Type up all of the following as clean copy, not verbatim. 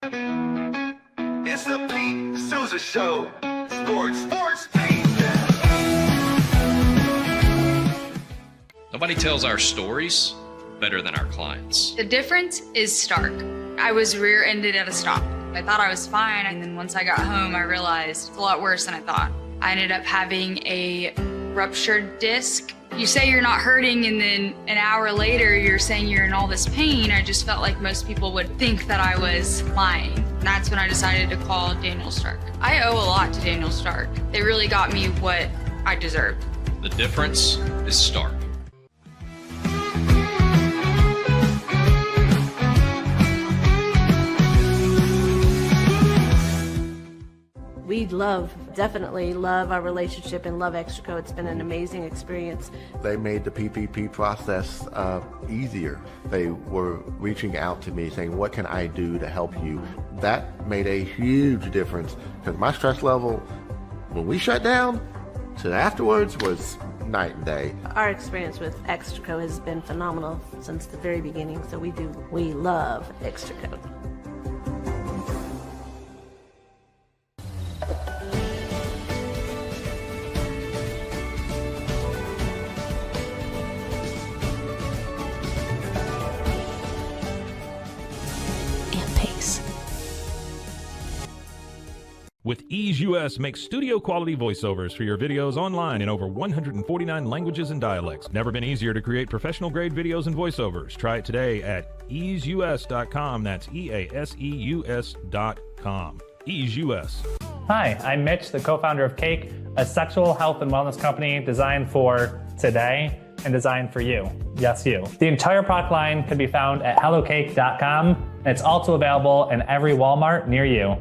It's the Pete Sousa Show. Sports, Pete. Nobody tells our stories better than our clients. The difference is stark. I was rear-ended at a stop. I thought I was fine, and then once I got home, I realized it's a lot worse than I thought. I ended up having a ruptured disc. You say you're not hurting, and then an hour later, you're saying you're in all this pain. I just felt like most people would think that I was lying. And that's when I decided to call Daniel Stark. I owe a lot to Daniel Stark. They really got me what I deserved. The difference is stark. We definitely love our relationship and love Extraco. It's been an amazing experience. They made the PPP process easier. They were reaching out to me saying, what can I do to help you? That made a huge difference because my stress level, when we shut down, to afterwards was night and day. Our experience with Extraco has been phenomenal since the very beginning, so we love Extraco. With Ease US makes studio quality voiceovers for your videos online in over 149 languages and dialects. Never been easier to create professional grade videos and voiceovers. Try it today at easeus.com. That's EASEUS.com. Ease US. Hi, I'm Mitch, the co-founder of Cake, a sexual health and wellness company designed for today and designed for you. Yes, you. The entire product line can be found at hellocake.com, and it's also available in every Walmart near you.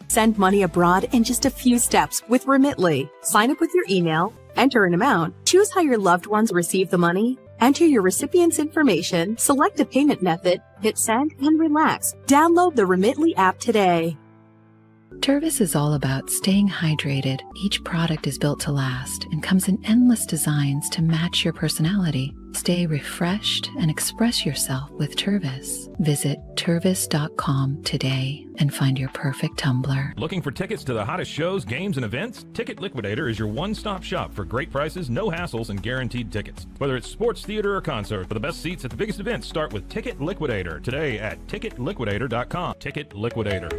Send money abroad in just a few steps with Remitly. Sign up with your email, enter an amount, choose how your loved ones receive the money, enter your recipient's information, select a payment method, hit send, and relax. Download the Remitly app today. Tervis is all about staying hydrated. Each product is built to last and comes in endless designs to match your personality. Stay refreshed and express yourself with Tervis. Visit tervis.com today and find your perfect tumbler. Looking for tickets to the hottest shows, games, and events? Ticket Liquidator is your one-stop shop for great prices, no hassles, and guaranteed tickets. Whether it's sports, theater, or concert, for the best seats at the biggest events, start with Ticket Liquidator today at ticketliquidator.com. Ticket Liquidator.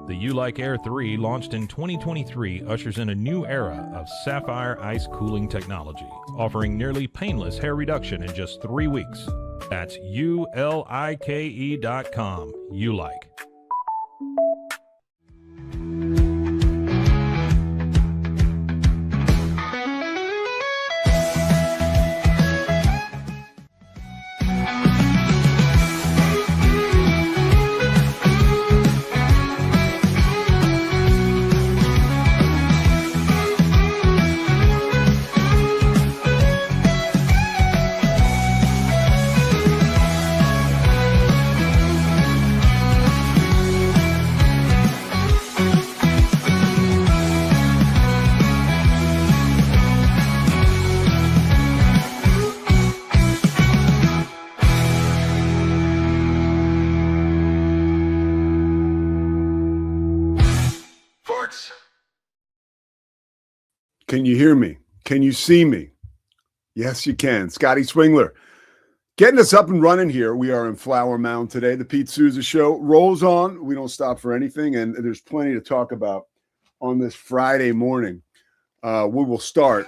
The U-Like Air 3, launched in 2023, ushers in a new era of sapphire ice cooling technology, offering nearly painless hair reduction in just 3 weeks. That's ulike.com. U-Like. Can you hear me? Can you see me? Yes, you can. Scotty Swingler getting us up and running here. We are in Flower Mound today. The Pete Sousa Show rolls on. We don't stop for anything, and there's plenty to talk about on this Friday morning. We will start.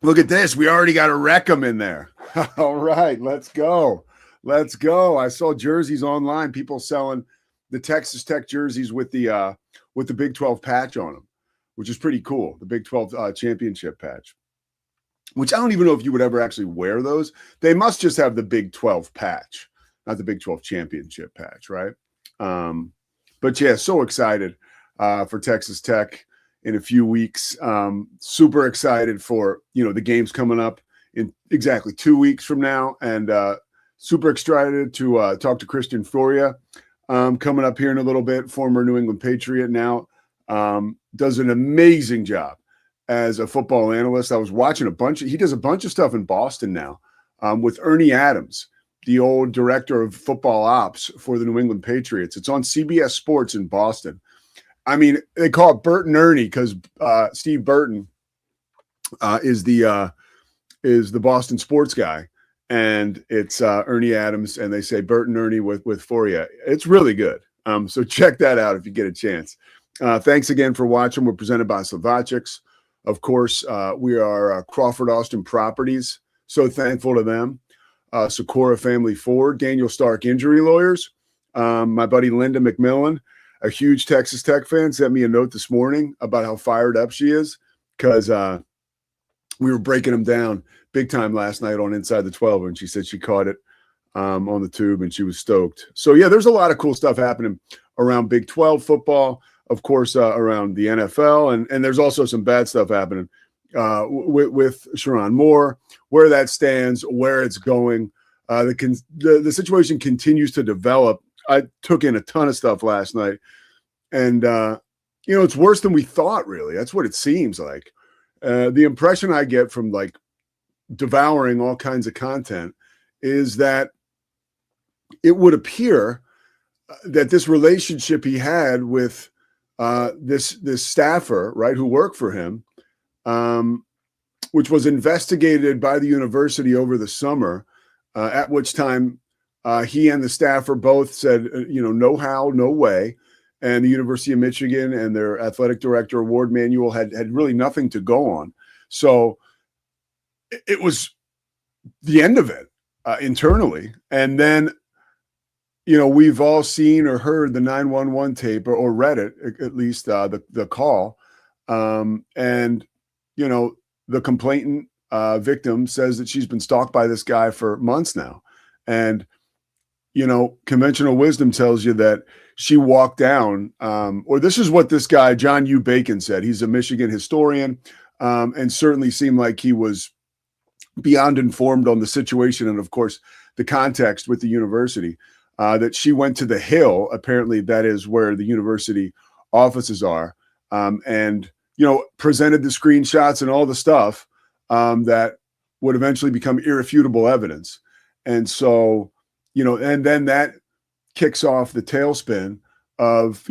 Look at this. We already got a Wreckham in there. All right, let's go. Let's go. I saw jerseys online. People selling the Texas Tech jerseys with the Big 12 patch on them, which is pretty cool. The Big 12 championship patch, which I don't even know if you would ever actually wear those. They must just have the Big 12 patch, not the Big 12 championship patch, right? But yeah, so excited for Texas Tech in a few weeks. Super excited for, the games coming up in exactly 2 weeks from now. And super excited to talk to Christian Fauria coming up here in a little bit, former New England Patriot now. Does an amazing job as a football analyst. I was watching he does a bunch of stuff in Boston now with Ernie Adams, the old director of football ops for the New England Patriots. It's on CBS Sports in Boston. I mean, they call it Bert and Ernie because Steve Burton is the Boston sports guy, and it's Ernie Adams, and they say Bert and Ernie with Fauria. It's really good. So check that out if you get a chance. Thanks again for watching. We're presented by Slovacics. Of course, we are Crawford Austin Properties. So thankful to them. Socorro Family Ford, Daniel Stark Injury Lawyers. My buddy Linda McMillan, a huge Texas Tech fan, sent me a note this morning about how fired up she is because we were breaking them down big time last night on Inside the 12, and she said she caught it on the tube and she was stoked. So, yeah, there's a lot of cool stuff happening around Big 12 football, of course, around the NFL, and there's also some bad stuff happening with Sharon Moore, where that stands, where it's going. The situation continues to develop. I took in a ton of stuff last night, and it's worse than we thought, really. That's what it seems like. The impression I get from like devouring all kinds of content is that it would appear that this relationship he had with this staffer, right, who worked for him, which was investigated by the university over the summer, at which time he and the staffer both said, no how, no way. And the University of Michigan and their athletic director, Ward Manuel, had really nothing to go on. So it was the end of it internally. And then, we've all seen or heard the 911 tape or read it, at least the call. And, the complainant victim says that she's been stalked by this guy for months now. And, conventional wisdom tells you that she walked down, or this is what this guy, John U. Bacon, said. He's a Michigan historian, and certainly seemed like he was beyond informed on the situation and, of course, the context with the university, that she went to the Hill. Apparently, that is where the university offices are, and, presented the screenshots and all the stuff that would eventually become irrefutable evidence. And so, and then that kicks off the tailspin of,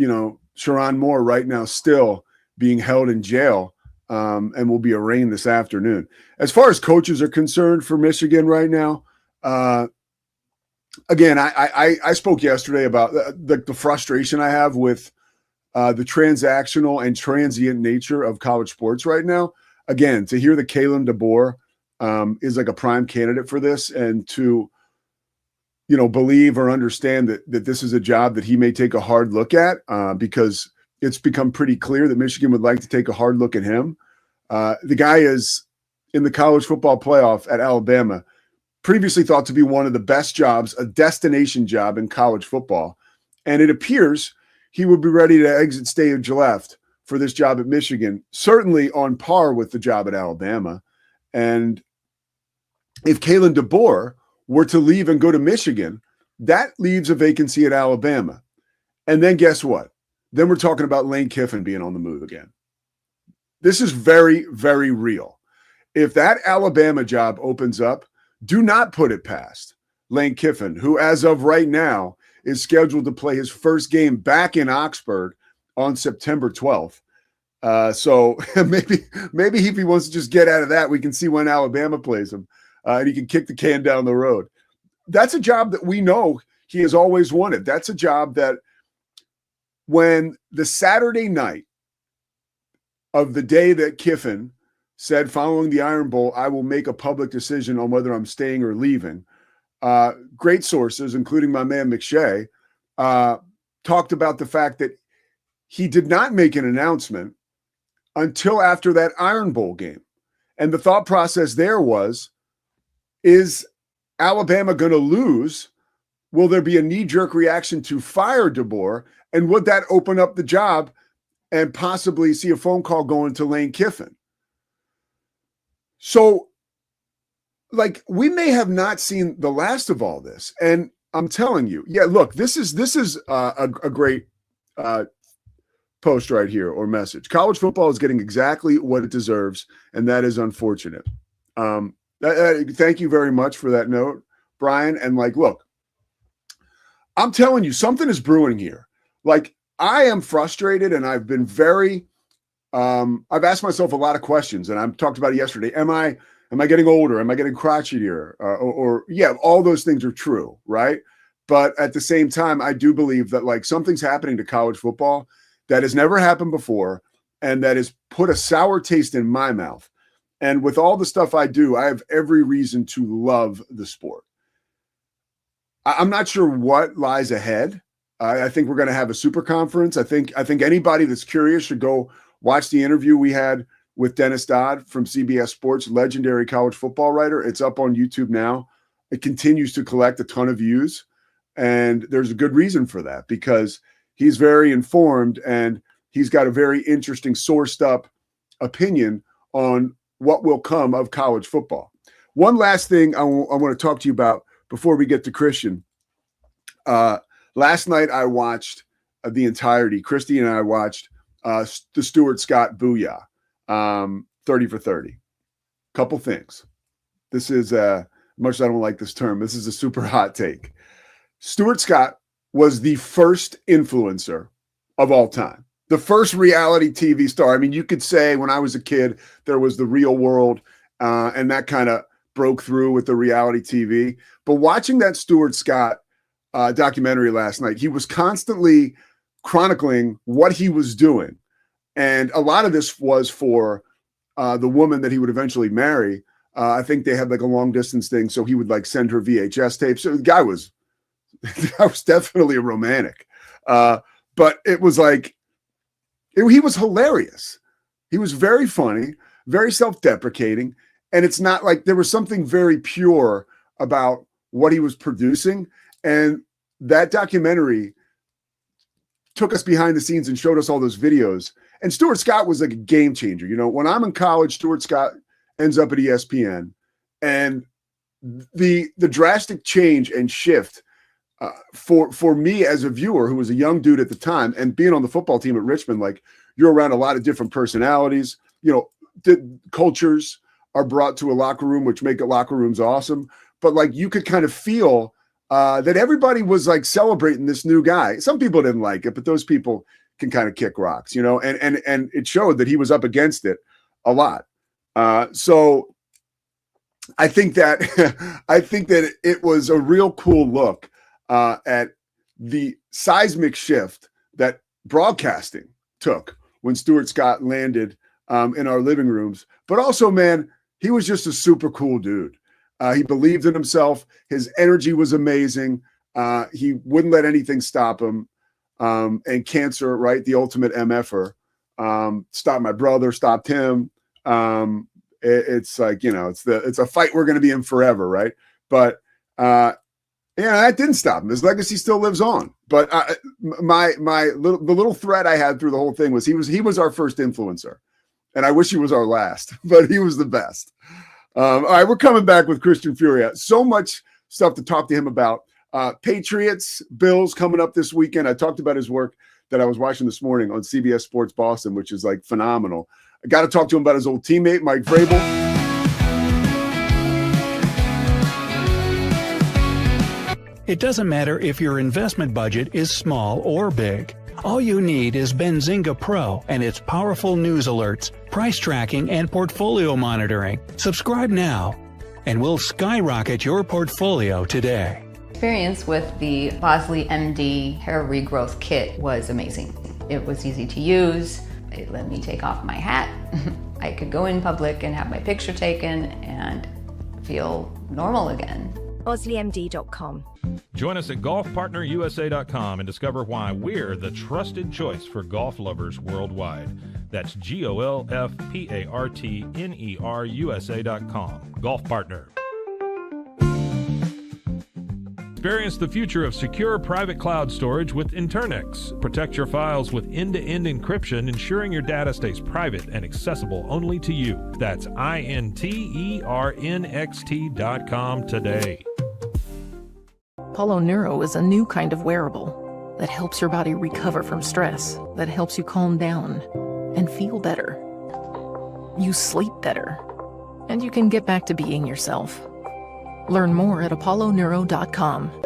Sharon Moore right now still being held in jail and will be arraigned this afternoon. As far as coaches are concerned for Michigan right now, again, I spoke yesterday about the frustration I have with the transactional and transient nature of college sports right now. Again, to hear that Kalen DeBoer is like a prime candidate for this, and to believe or understand that this is a job that he may take a hard look at, because it's become pretty clear that Michigan would like to take a hard look at him. The guy is in the college football playoff at Alabama, previously thought to be one of the best jobs, a destination job in college football. And it appears he would be ready to exit stage left for this job at Michigan, certainly on par with the job at Alabama. And if Kalen DeBoer were to leave and go to Michigan, that leaves a vacancy at Alabama. And then guess what? Then we're talking about Lane Kiffin being on the move again. This is very, very real. If that Alabama job opens up, do not put it past Lane Kiffin, who as of right now is scheduled to play his first game back in Oxford on September 12th. So maybe if he wants to just get out of that, we can see when Alabama plays him. And he can kick the can down the road. That's a job that we know he has always wanted. That's a job that when the Saturday night of the day that Kiffin said, following the Iron Bowl, I will make a public decision on whether I'm staying or leaving, great sources, including my man McShay, talked about the fact that he did not make an announcement until after that Iron Bowl game. And the thought process there was, is Alabama going to lose? Will there be a knee-jerk reaction to fire DeBoer? And would that open up the job and possibly see a phone call going to Lane Kiffin? So, we may have not seen the last of all this. And I'm telling you, yeah, look, this is a great post right here or message. College football is getting exactly what it deserves, and that is unfortunate. Thank you very much for that note, Brian. And like, look, I'm telling you, something is brewing here. Like, I am frustrated, and I've been very I've asked myself a lot of questions, and I talked about it yesterday. Am I getting older? Am I getting crotchetier? Or yeah, all those things are true, right? But at the same time, I do believe that like something's happening to college football that has never happened before, and that has put a sour taste in my mouth. And with all the stuff I do, I have every reason to love the sport. I'm not sure what lies ahead. I think we're going to have a super conference. I think anybody that's curious should go watch the interview we had with Dennis Dodd from CBS Sports, legendary college football writer. It's up on YouTube now. It continues to collect a ton of views. And there's a good reason for that, because he's very informed and he's got a very interesting sourced up opinion on what will come of college football. One last thing I want to talk to you about before we get to Christian. Last night I watched the entirety. Christy and I watched the Stuart Scott Booyah, 30 for 30. Couple things. This is, much as I don't like this term, this is a super hot take. Stuart Scott was the first influencer of all time. The first reality TV star. I mean, you could say when I was a kid, there was The Real World, and that kind of broke through with the reality TV. But watching that Stuart Scott documentary last night, he was constantly chronicling what he was doing. And a lot of this was for the woman that he would eventually marry. I think they had like a long distance thing. So he would like send her VHS tapes. So the guy was definitely a romantic. But it was like, he was hilarious. He was very funny, very self-deprecating. And it's not like there was something very pure about what he was producing. And that documentary took us behind the scenes and showed us all those videos. And Stuart Scott was like a game changer. You know, when I'm in college, Stuart Scott ends up at ESPN. And the drastic change and shift for me as a viewer who was a young dude at the time, and being on the football team at Richmond, like you're around a lot of different personalities, you know, the cultures are brought to a locker room, which make locker rooms awesome. But like you could kind of feel that everybody was like celebrating this new guy. Some people didn't like it, but those people can kind of kick rocks, you know, and it showed that he was up against it a lot. So I think that it was a real cool look at the seismic shift that broadcasting took when Stuart Scott landed in our living rooms. But also, man, he was just a super cool dude. He believed in himself. His energy was amazing. He wouldn't let anything stop him. And cancer, right? The ultimate MFer. Stopped my brother, stopped him. It's like, you know, it's a fight we're going to be in forever, right? But yeah, that didn't stop him. His legacy still lives on. But the little thread I had through the whole thing was he was our first influencer, and I wish he was our last, but he was the best. All right, we're coming back with Christian Fauria. So much stuff to talk to him about. Patriots, Bills coming up this weekend. I talked about his work that I was watching this morning on CBS Sports Boston, which is like phenomenal. I got to talk to him about his old teammate, Mike Vrabel. It doesn't matter if your investment budget is small or big. All you need is Benzinga Pro and its powerful news alerts, price tracking, and portfolio monitoring. Subscribe now, and we'll skyrocket your portfolio today. Experience with the Bosley MD hair regrowth kit was amazing. It was easy to use. It let me take off my hat. I could go in public and have my picture taken and feel normal again. BosleyMD.com. Join us at golfpartnerusa.com and discover why we're the trusted choice for golf lovers worldwide. That's GOLFPARTNERUSA.com. Golf Partner. Experience the future of secure private cloud storage with Internix. Protect your files with end-to-end encryption, ensuring your data stays private and accessible only to you. That's INTERNXT.com today. Polo Neuro is a new kind of wearable. that helps your body recover from stress, that helps you calm down and feel better. You sleep better, and you can get back to being yourself. Learn more at apolloneuro.com.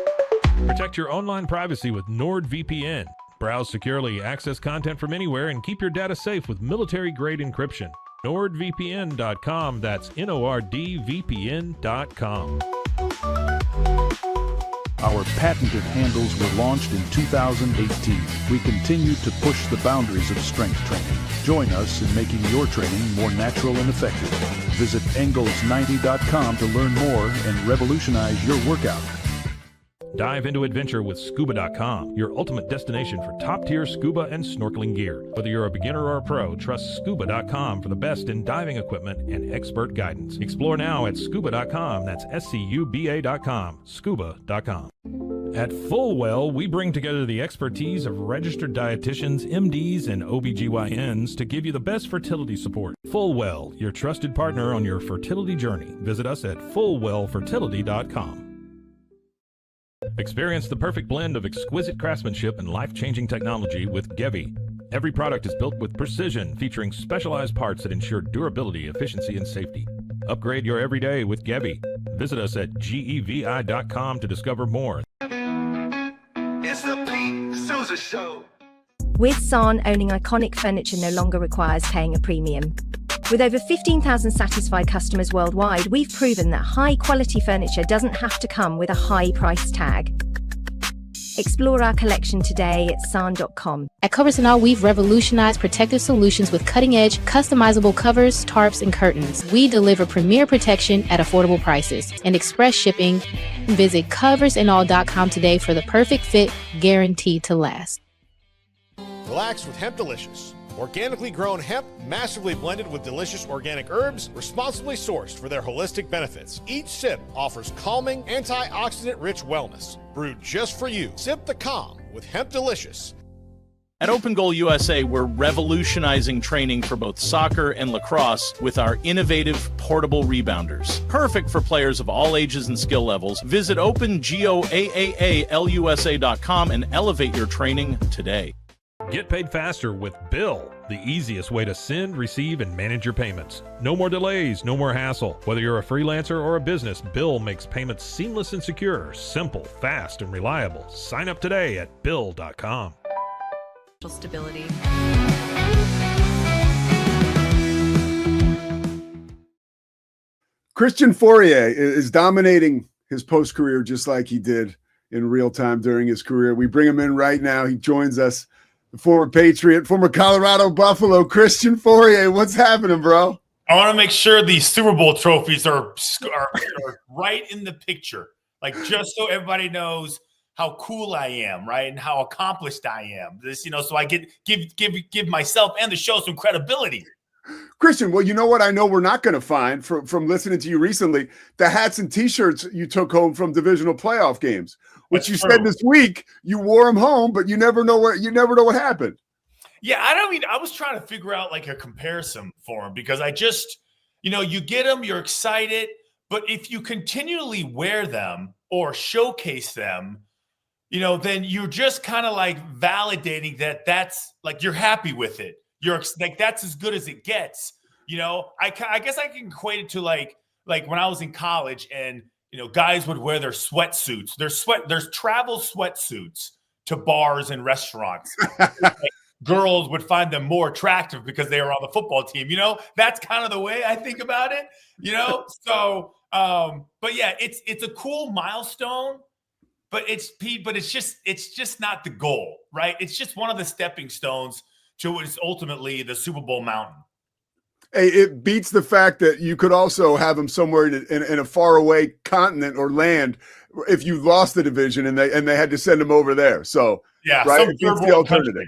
Protect your online privacy with NordVPN. Browse securely, access content from anywhere, and keep your data safe with military-grade encryption. NordVPN.com. That's NORDVPN.com. Our patented handles were launched in 2018. We continue to push the boundaries of strength training. Join us in making your training more natural and effective. Visit Engels90.com to learn more and revolutionize your workout. Dive into adventure with Scuba.com, your ultimate destination for top-tier scuba and snorkeling gear. Whether you're a beginner or a pro, trust Scuba.com for the best in diving equipment and expert guidance. Explore now at Scuba.com. That's SCUBA.com. Scuba.com. At Fullwell, we bring together the expertise of registered dietitians, MDs, and OBGYNs to give you the best fertility support. Fullwell, your trusted partner on your fertility journey. Visit us at FullwellFertility.com. Experience the perfect blend of exquisite craftsmanship and life-changing technology with Gevi. Every product is built with precision, featuring specialized parts that ensure durability, efficiency, and safety. Upgrade your everyday with Gevi. Visit us at gevi.com to discover more. It's the Pete Sousa Show. With San, owning iconic furniture no longer requires paying a premium. With over 15,000 satisfied customers worldwide, we've proven that high-quality furniture doesn't have to come with a high price tag. Explore our collection today at san.com. At Covers and All, we've revolutionized protective solutions with cutting-edge, customizable covers, tarps, and curtains. We deliver premier protection at affordable prices and express shipping. Visit coversandall.com today for the perfect fit, guaranteed to last. Relax with Hemp Delicious. Organically grown hemp, massively blended with delicious organic herbs, responsibly sourced for their holistic benefits. Each sip offers calming, antioxidant-rich wellness. Brewed just for you. Sip the calm with Hemp Delicious. At Open Goal USA, we're revolutionizing training for both soccer and lacrosse with our innovative portable rebounders. Perfect for players of all ages and skill levels. Visit OpenGOAAALUSA.com and elevate your training today. Get paid faster with Bill, the easiest way to send, receive, and manage your payments. No more delays, no more hassle. Whether you're a freelancer or a business, Bill makes payments seamless and secure, simple, fast, and reliable. Sign up today at Bill.com. Stability. Christian Fauria is dominating his post-career just like he did in real time during his career. We bring him in right now. He joins us. The former Patriot, former Colorado Buffalo, Christian Fauria. What's happening, bro? I want to make sure these Super Bowl trophies are right in the picture, like just so everybody knows how cool I am, right, and how accomplished I am. This, so I give myself and the show some credibility. Christian, well, you know what I know we're not going to find from listening to you recently? The hats and T-shirts you took home from divisional playoff games, which you said this week you wore them home, but you never know what happened. Yeah, I was trying to figure out like a comparison for them because I just, you get them, you're excited, but if you continually wear them or showcase them, then you're just kind of like validating that that's like you're happy with it. You're like, that's as good as it gets. I guess I can equate it to like when I was in college and, guys would wear their sweatsuits, there's travel sweatsuits to bars and restaurants. Like, girls would find them more attractive because they were on the football team. That's kind of the way I think about it, So, but yeah, it's a cool milestone, but it's just not the goal, right? It's just one of the stepping stones to what is ultimately the Super Bowl mountain. Hey, it beats the fact that you could also have them somewhere in a faraway continent or land if you lost the division and they had to send them over there. So yeah, right, it beats the alternative.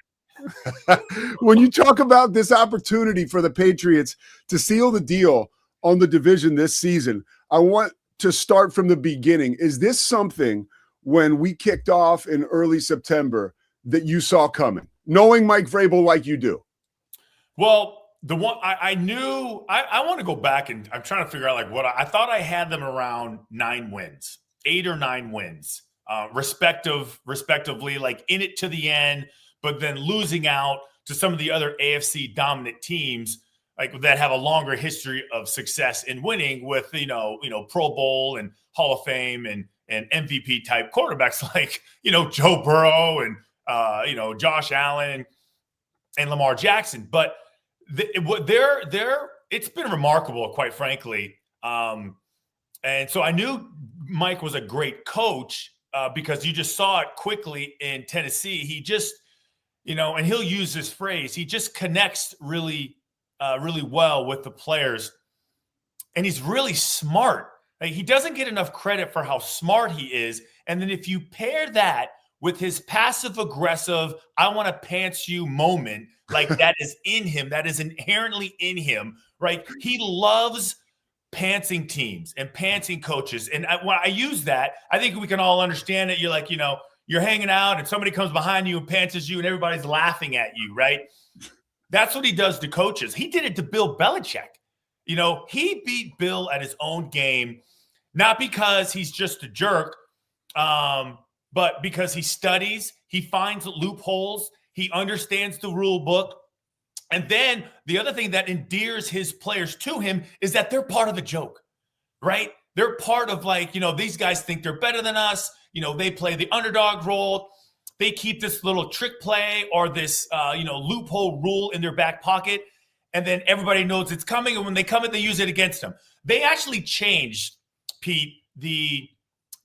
When you talk about this opportunity for the Patriots to seal the deal on the division this season, I want to start from the beginning. Is this something when we kicked off in early September that you saw coming, knowing Mike Vrabel like you do? Well, the one I knew, I want to go back and I'm trying to figure out like what I thought I had them around 8 or 9 wins respectively, like in it to the end, but then losing out to some of the other AFC dominant teams like that have a longer history of success in winning with, Pro Bowl and Hall of Fame and MVP type quarterbacks like, Joe Burrow and, Josh Allen and Lamar Jackson. But it's been remarkable, quite frankly. And so I knew Mike was a great coach because you just saw it quickly in Tennessee. He just, and he'll use this phrase, he just connects really well with the players. And he's really smart. Like, he doesn't get enough credit for how smart he is. And then if you pair that with his passive aggressive, I want to pants you moment, like that is in him, that is inherently in him, right? He loves pantsing teams and pantsing coaches. And when I use that, I think we can all understand it. You're like, you're hanging out and somebody comes behind you and pantses you and everybody's laughing at you, right? That's what he does to coaches. He did it to Bill Belichick. He beat Bill at his own game, not because he's just a jerk, but because he studies, he finds loopholes, he understands the rule book. And then the other thing that endears his players to him is that they're part of the joke, right? They're part of these guys think they're better than us. They play the underdog role. They keep this little trick play or this, loophole rule in their back pocket. And then everybody knows it's coming. And when they come in, they use it against them. They actually changed, Pete, the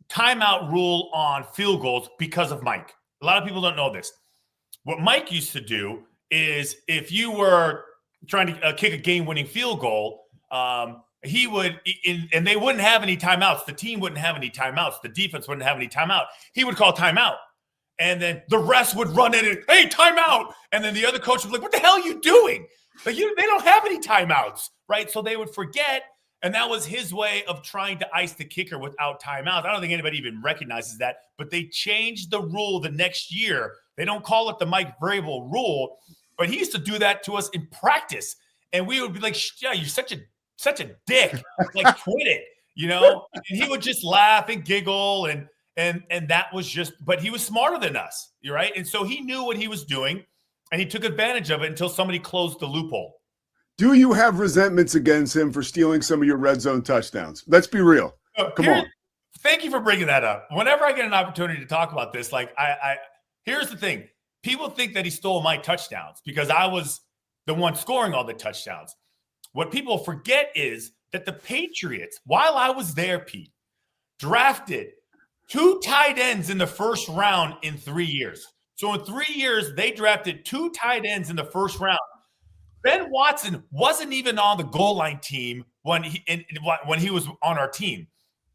timeout rule on field goals because of Mike. A lot of people don't know this. What Mike used to do is if you were trying to kick a game-winning field goal, he would, and they wouldn't have any timeouts. The team wouldn't have any timeouts. The defense wouldn't have any timeout. He would call timeout. And then the rest would run in and, hey, timeout. And then the other coach would be like, what the hell are you doing? Like, they don't have any timeouts, right? So they would forget. And that was his way of trying to ice the kicker without timeouts. I don't think anybody even recognizes that. But they changed the rule the next year. They don't call it the Mike Vrabel rule. But he used to do that to us in practice. And we would be like, yeah, you're such a dick. Like, quit it, And he would just laugh and giggle. And that was just, but he was smarter than us, right? And so he knew what he was doing. And he took advantage of it until somebody closed the loophole. Do you have resentments against him for stealing some of your red zone touchdowns? Let's be real. Come on. Thank you for bringing that up. Whenever I get an opportunity to talk about this, here's the thing. People think that he stole my touchdowns because I was the one scoring all the touchdowns. What people forget is that the Patriots, while I was there, Pete, drafted 2 tight ends in the first round in 3 years. So in 3 years, they drafted 2 tight ends in the first round. Ben Watson wasn't even on the goal line team when he was on our team.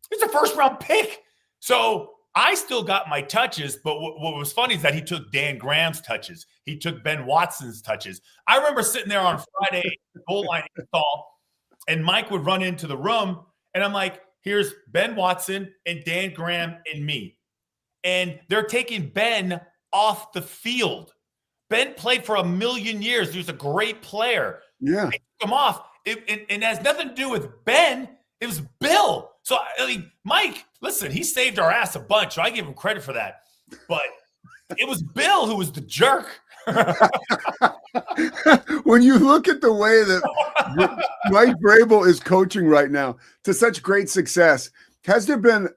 He's a first-round pick. So I still got my touches, but what was funny is that he took Dan Graham's touches. He took Ben Watson's touches. I remember sitting there on Friday, goal line install, and Mike would run into the room, and I'm like, here's Ben Watson and Dan Graham and me. And they're taking Ben off the field. Ben played for 1,000,000 years. He was a great player. Yeah. They took him off. It has nothing to do with Ben. It was Bill. So, Mike, listen, he saved our ass a bunch. So I give him credit for that. But it was Bill who was the jerk. When you look at the way that Mike Vrabel is coaching right now to such great success, has there been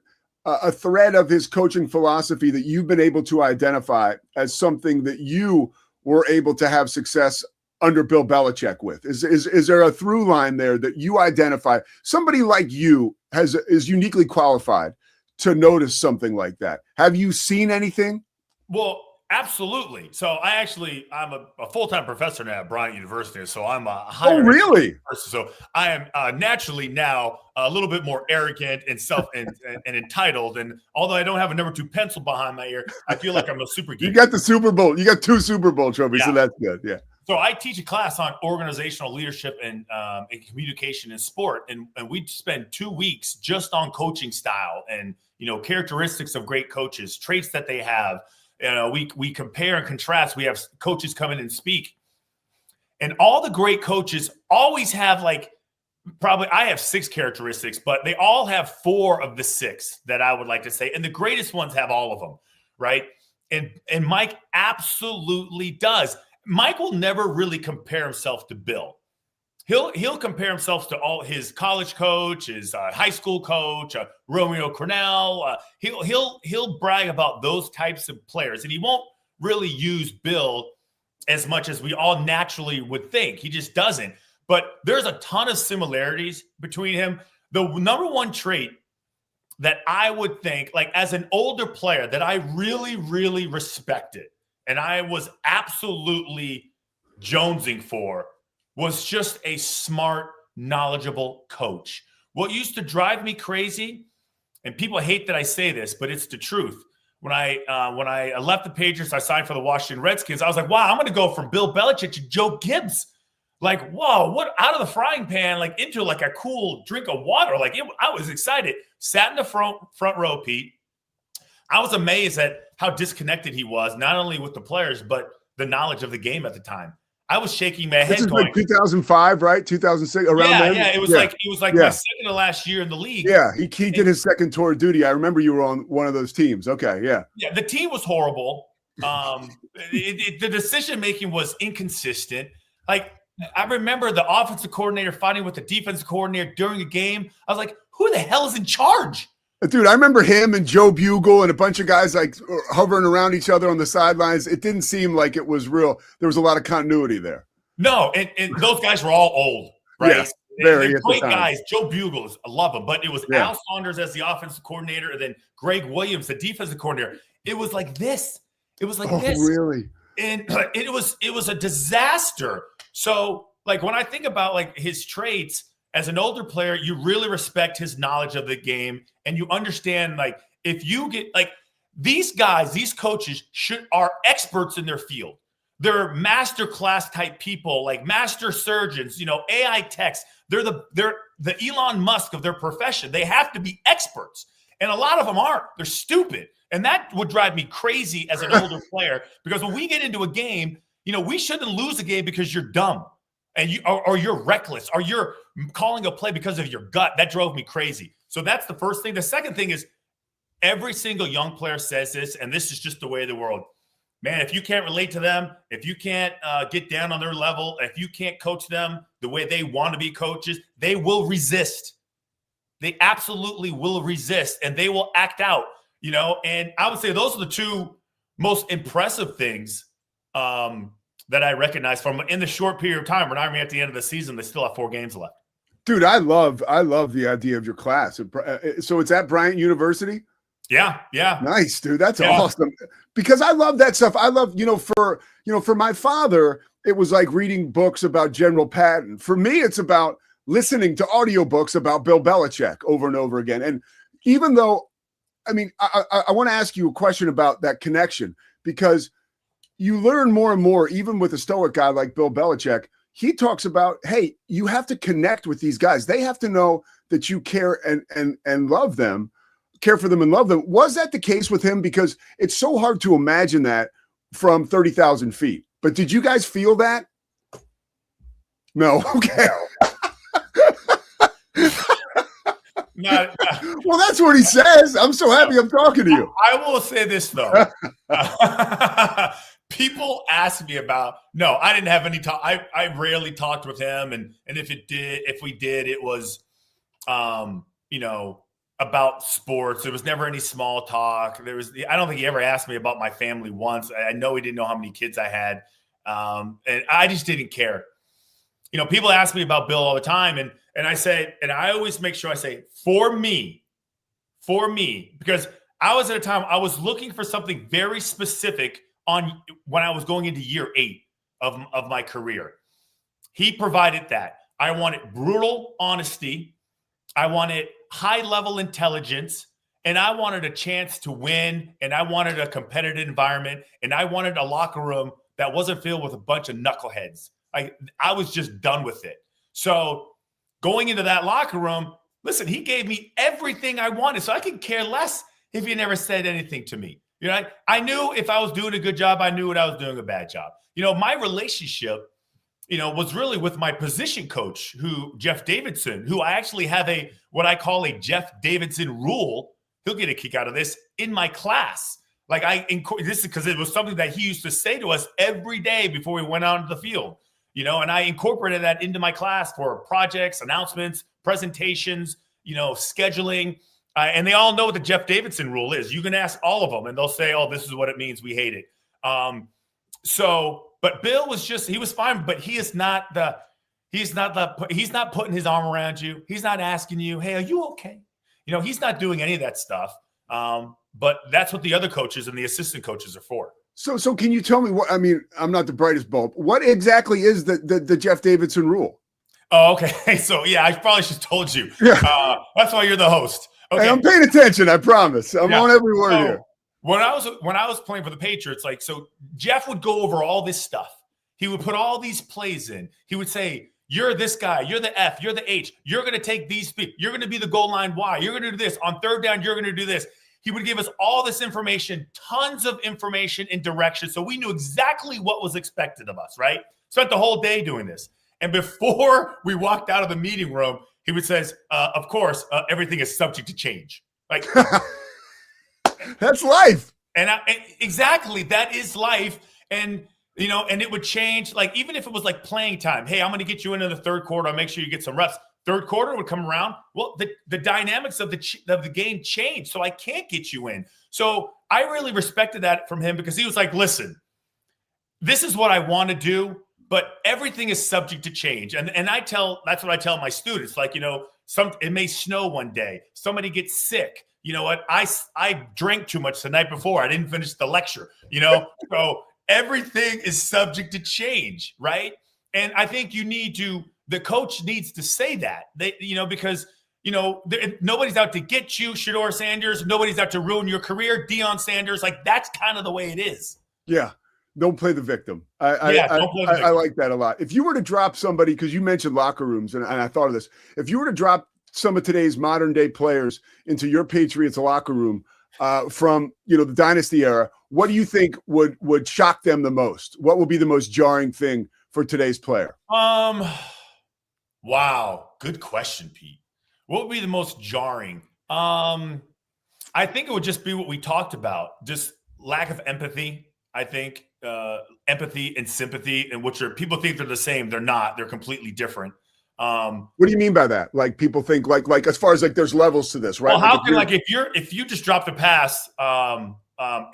a thread of his coaching philosophy that you've been able to identify as something that you were able to have success under Bill Belichick with? Is there a through line there that you identify? Somebody like you is uniquely qualified to notice something like that. Have you seen anything? Well, absolutely. So I'm a full-time professor now at Bryant University. So I'm a higher really? person. So I am naturally now a little bit more arrogant and and entitled. And although I don't have a number 2 pencil behind my ear, I feel like I'm a super geek. You got the Super Bowl. You got 2 Super Bowl trophies. Yeah. So that's good. Yeah. So I teach a class on organizational leadership and communication in sport. And we spend 2 weeks just on coaching style and, characteristics of great coaches, traits that they have. We compare and contrast. We have coaches come in and speak. And all the great coaches always have probably I have 6 characteristics, but they all have 4 of the 6 that I would like to say. And the greatest ones have all of them, right? And Mike absolutely does. Mike will never really compare himself to Bill. He'll compare himself to all his college coach, his high school coach, Romeo Cornell. He'll brag about those types of players, and he won't really use Bill as much as we all naturally would think. He just doesn't. But there's a ton of similarities between him. The number one trait that I would think, like as an older player, that I really, really respected, and I was absolutely jonesing for, was just a smart, knowledgeable coach. What used to drive me crazy, and people hate that I say this, but it's the truth. When I left the Patriots, I signed for the Washington Redskins. I was like, wow, I'm going to go from Bill Belichick to Joe Gibbs. Like, whoa, what, out of the frying pan, like into like a cool drink of water. Like I was excited. Sat in the front row, Pete. I was amazed at how disconnected he was, not only with the players, but the knowledge of the game at the time. I was shaking my head. This is going, like 2005, right? 2006, around then? Yeah, it was like my second to last year in the league. Yeah, he did his second tour of duty. I remember you were on one of those teams. Okay, yeah. Yeah, the team was horrible. The decision-making was inconsistent. Like, I remember the offensive coordinator fighting with the defensive coordinator during a game. I was like, who the hell is in charge? Dude, I remember him and Joe Bugle and a bunch of guys like hovering around each other on the sidelines. It didn't seem like it was real. There was a lot of continuity there. No, and those guys were all old, right? Yes, very They're great guys. Joe Bugles, I love him. But it was Al Saunders as the offensive coordinator, and then Greg Williams, the defensive coordinator. It was like this. It was like this. Really? And it was a disaster. So, like, when I think about like his traits as an older player, you really respect his knowledge of the game, and you understand, like, if you get like these guys, these coaches are experts in their field. They're master class type people, like master surgeons, AI techs. They're the Elon Musk of their profession. They have to be experts, and a lot of them aren't. They're stupid, and that would drive me crazy as an older player, because when we get into a game, we shouldn't lose a game because you're dumb and you're reckless, or you're calling a play because of your gut. That drove me crazy. So that's the first thing. The second thing is, every single young player says this, and this is just the way of the world. Man, if you can't relate to them, if you can't get down on their level, if you can't coach them the way they want to be coaches, they will resist. They absolutely will resist, and they will act out, And I would say those are the two most impressive things that I recognize from in the short period of time. We're not even at the end of the season. They still have 4 games left. Dude, I love the idea of your class. So it's at Bryant University? Yeah. Nice, dude. That's awesome. Because I love that stuff. I love, for my father, it was like reading books about General Patton. For me, it's about listening to audiobooks about Bill Belichick over and over again. And even though, I want to ask you a question about that connection, because you learn more and more, even with a stoic guy like Bill Belichick. He talks about, hey, you have to connect with these guys. They have to know that you care and love them, care for them and love them. Was that the case with him? Because it's so hard to imagine that from 30,000 feet. But did you guys feel that? No. Okay. No. Well, that's what he says. I'm so happy I'm talking to you. I will say this, though. People ask me about, no, I didn't have any talk. I rarely talked with him. And if we did, it was, about sports. There was never any small talk. I don't think he ever asked me about my family once. I know he didn't know how many kids I had. And I just didn't care. People ask me about Bill all the time. And I say, and I always make sure I say, for me, because I was at a time I was looking for something very specific when I was going into year 8 of my career. He provided that. I wanted brutal honesty. I wanted high-level intelligence, and I wanted a chance to win, and I wanted a competitive environment, and I wanted a locker room that wasn't filled with a bunch of knuckleheads. I was just done with it. So going into that locker room, listen, he gave me everything I wanted, so I could care less if he never said anything to me. I knew if I was doing a good job, I knew when I was doing a bad job. My relationship was really with my position coach, Jeff Davidson, who I actually have what I call a Jeff Davidson rule. He'll get a kick out of this in my class. Like this is because it was something that he used to say to us every day before we went out into the field, and I incorporated that into my class for projects, announcements, presentations, scheduling. And they all know what the Jeff Davidson rule is. You can ask all of them and they'll say, oh, this is what it means. We hate it. But Bill he was fine, but he's not putting his arm around you. He's not asking you, hey, are you okay? He's not doing any of that stuff. But that's what the other coaches and the assistant coaches are for. So can you tell me what, I'm not the brightest bulb. What exactly is the Jeff Davidson rule? Oh, okay. So yeah, I probably should have told you. Yeah. That's why you're the host. Okay. Hey, I'm paying attention. I promise. I'm on every word here. When I was playing for the Patriots, so Jeff would go over all this stuff. He would put all these plays in. He would say, you're this guy, you're the F, you're the H, you're going to take these speed, you're going to be the goal line Y, you're going to do this. On third down, you're going to do this. He would give us all this information, tons of information and direction. So we knew exactly what was expected of us, right? Spent the whole day doing this. And before we walked out of the meeting room, he would say, of course, everything is subject to change. Like that's life. And exactly, that is life. And, and it would change. Like, even if it was like playing time, hey, I'm going to get you into the third quarter. I'll make sure you get some reps. Third quarter would come around. Well, the dynamics of the game changed, so I can't get you in. So I really respected that from him because he was like, listen, this is what I want to do, but everything is subject to change. And that's what I tell my students. Like, it may snow one day. Somebody gets sick. You know what? I drank too much the night before. I didn't finish the lecture, So everything is subject to change, right? And I think the coach needs to say that, because, nobody's out to get you, Shedeur Sanders. Nobody's out to ruin your career, Deion Sanders. Like, that's kind of the way it is. Yeah. Don't play the victim. I like that a lot. If you were to drop somebody, because you mentioned locker rooms, and I thought of this. If you were to drop some of today's modern day players into your Patriots locker room from, the dynasty era, what do you think would shock them the most? What would be the most jarring thing for today's player? Wow. Good question, Pete. What would be the most jarring? I think it would just be what we talked about. Just lack of empathy. I think empathy and sympathy, and people think they're the same. They're not. They're completely different. What do you mean by that? Like, people think like as far as like there's levels to this, right? Well, how can if you just dropped a pass,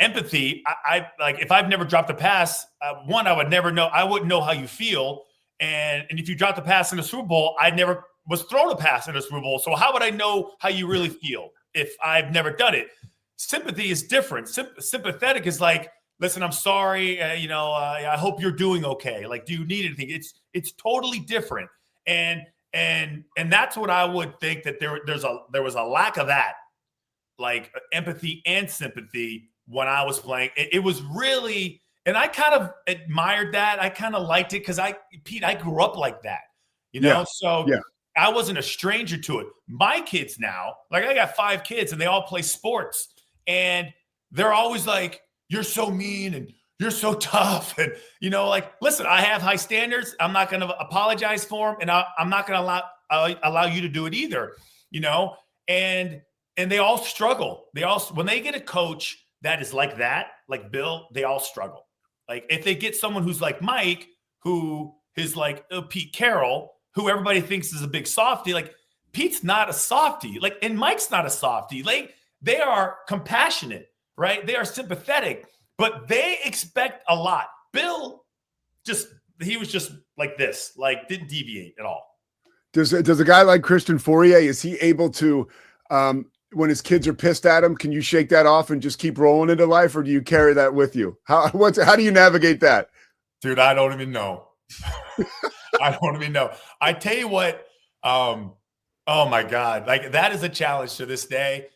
empathy, I like if I've never dropped a pass, one, I would never know. I wouldn't know how you feel. And if you dropped a pass in the Super Bowl, I never was thrown a pass in the Super Bowl. So how would I know how you really feel if I've never done it? Sympathy is different. Sympathetic is like, listen, I'm sorry. I hope you're doing okay. Like, do you need anything? It's totally different. And that's what I would think, that there was a lack of that, like empathy and sympathy when I was playing. It was really, and I kind of admired that. I kind of liked it because Pete, I grew up like that, So yeah. I wasn't a stranger to it. My kids now, like I got 5 kids and they all play sports, and they're always like, you're so mean and you're so tough. And, listen, I have high standards. I'm not going to apologize for them. And I'm not going to allow you to do it either, and they all struggle. When they get a coach that is like that, like Bill, they all struggle. Like, if they get someone who's like Mike, who is like Pete Carroll, who everybody thinks is a big softie, like Pete's not a softie, like, and Mike's not a softie. Like, they are compassionate, right? They are sympathetic, but they expect a lot. Bill he was just like this, like didn't deviate at all. Does a guy like Christian Fauria, is he able to, when his kids are pissed at him, can you shake that off and just keep rolling into life, or do you carry that with you? How do you navigate that? Dude, I don't even know. I don't even know. I tell you what, oh my God, like that is a challenge to this day.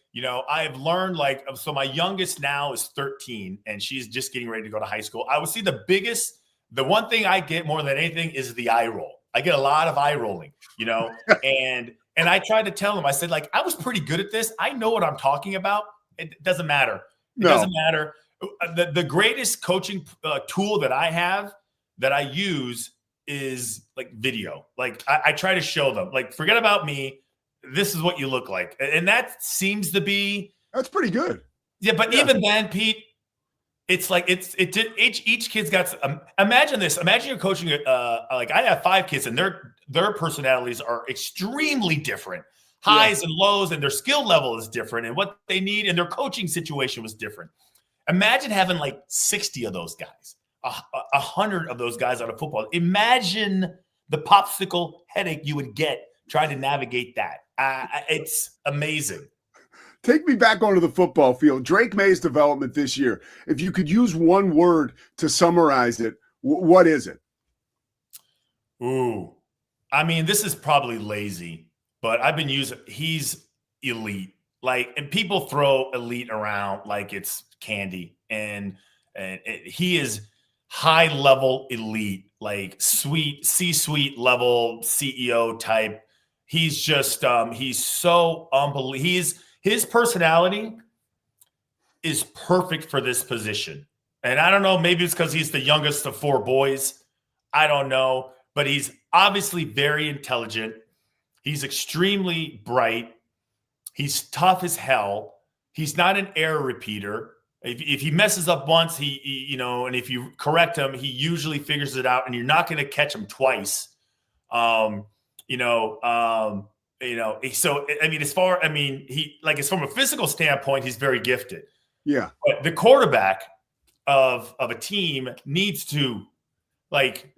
I've learned, so my youngest now is 13 and she's just getting ready to go to high school. I would see the one thing I get more than anything is the eye roll. I get a lot of eye rolling, and I tried to tell them, I said, like, I was pretty good at this. I know what I'm talking about. It doesn't matter. It doesn't matter. The greatest coaching tool that I have, that I use, is like video. Like I try to show them, like, forget about me. This is what you look like. And that seems to be. That's pretty good. Yeah. But even then, Pete, it's like each kid's got imagine this. Imagine you're coaching like I have 5 kids and their personalities are extremely different. Highs and lows, and their skill level is different, and what they need and their coaching situation was different. Imagine having like 60 of those guys, 100 of those guys on a football. Imagine the popsicle headache you would get trying to navigate that. It's amazing. Take me back onto the football field. Drake May's development this year. If you could use one word to summarize it, what is it? Ooh, I mean, this is probably lazy, but I've been using. He's elite. Like, and people throw elite around like it's candy, and he is high level elite, like C-suite level CEO type. He's just he's so unbelievable. His personality is perfect for this position. And I don't know, maybe it's because he's the youngest of 4 boys. I don't know, but he's obviously very intelligent. He's extremely bright. He's tough as hell. He's not an error repeater. If he messes up once, he and if you correct him, he usually figures it out, and you're not going to catch him twice. So I mean, as from a physical standpoint, he's very gifted. Yeah. But the quarterback of a team needs to like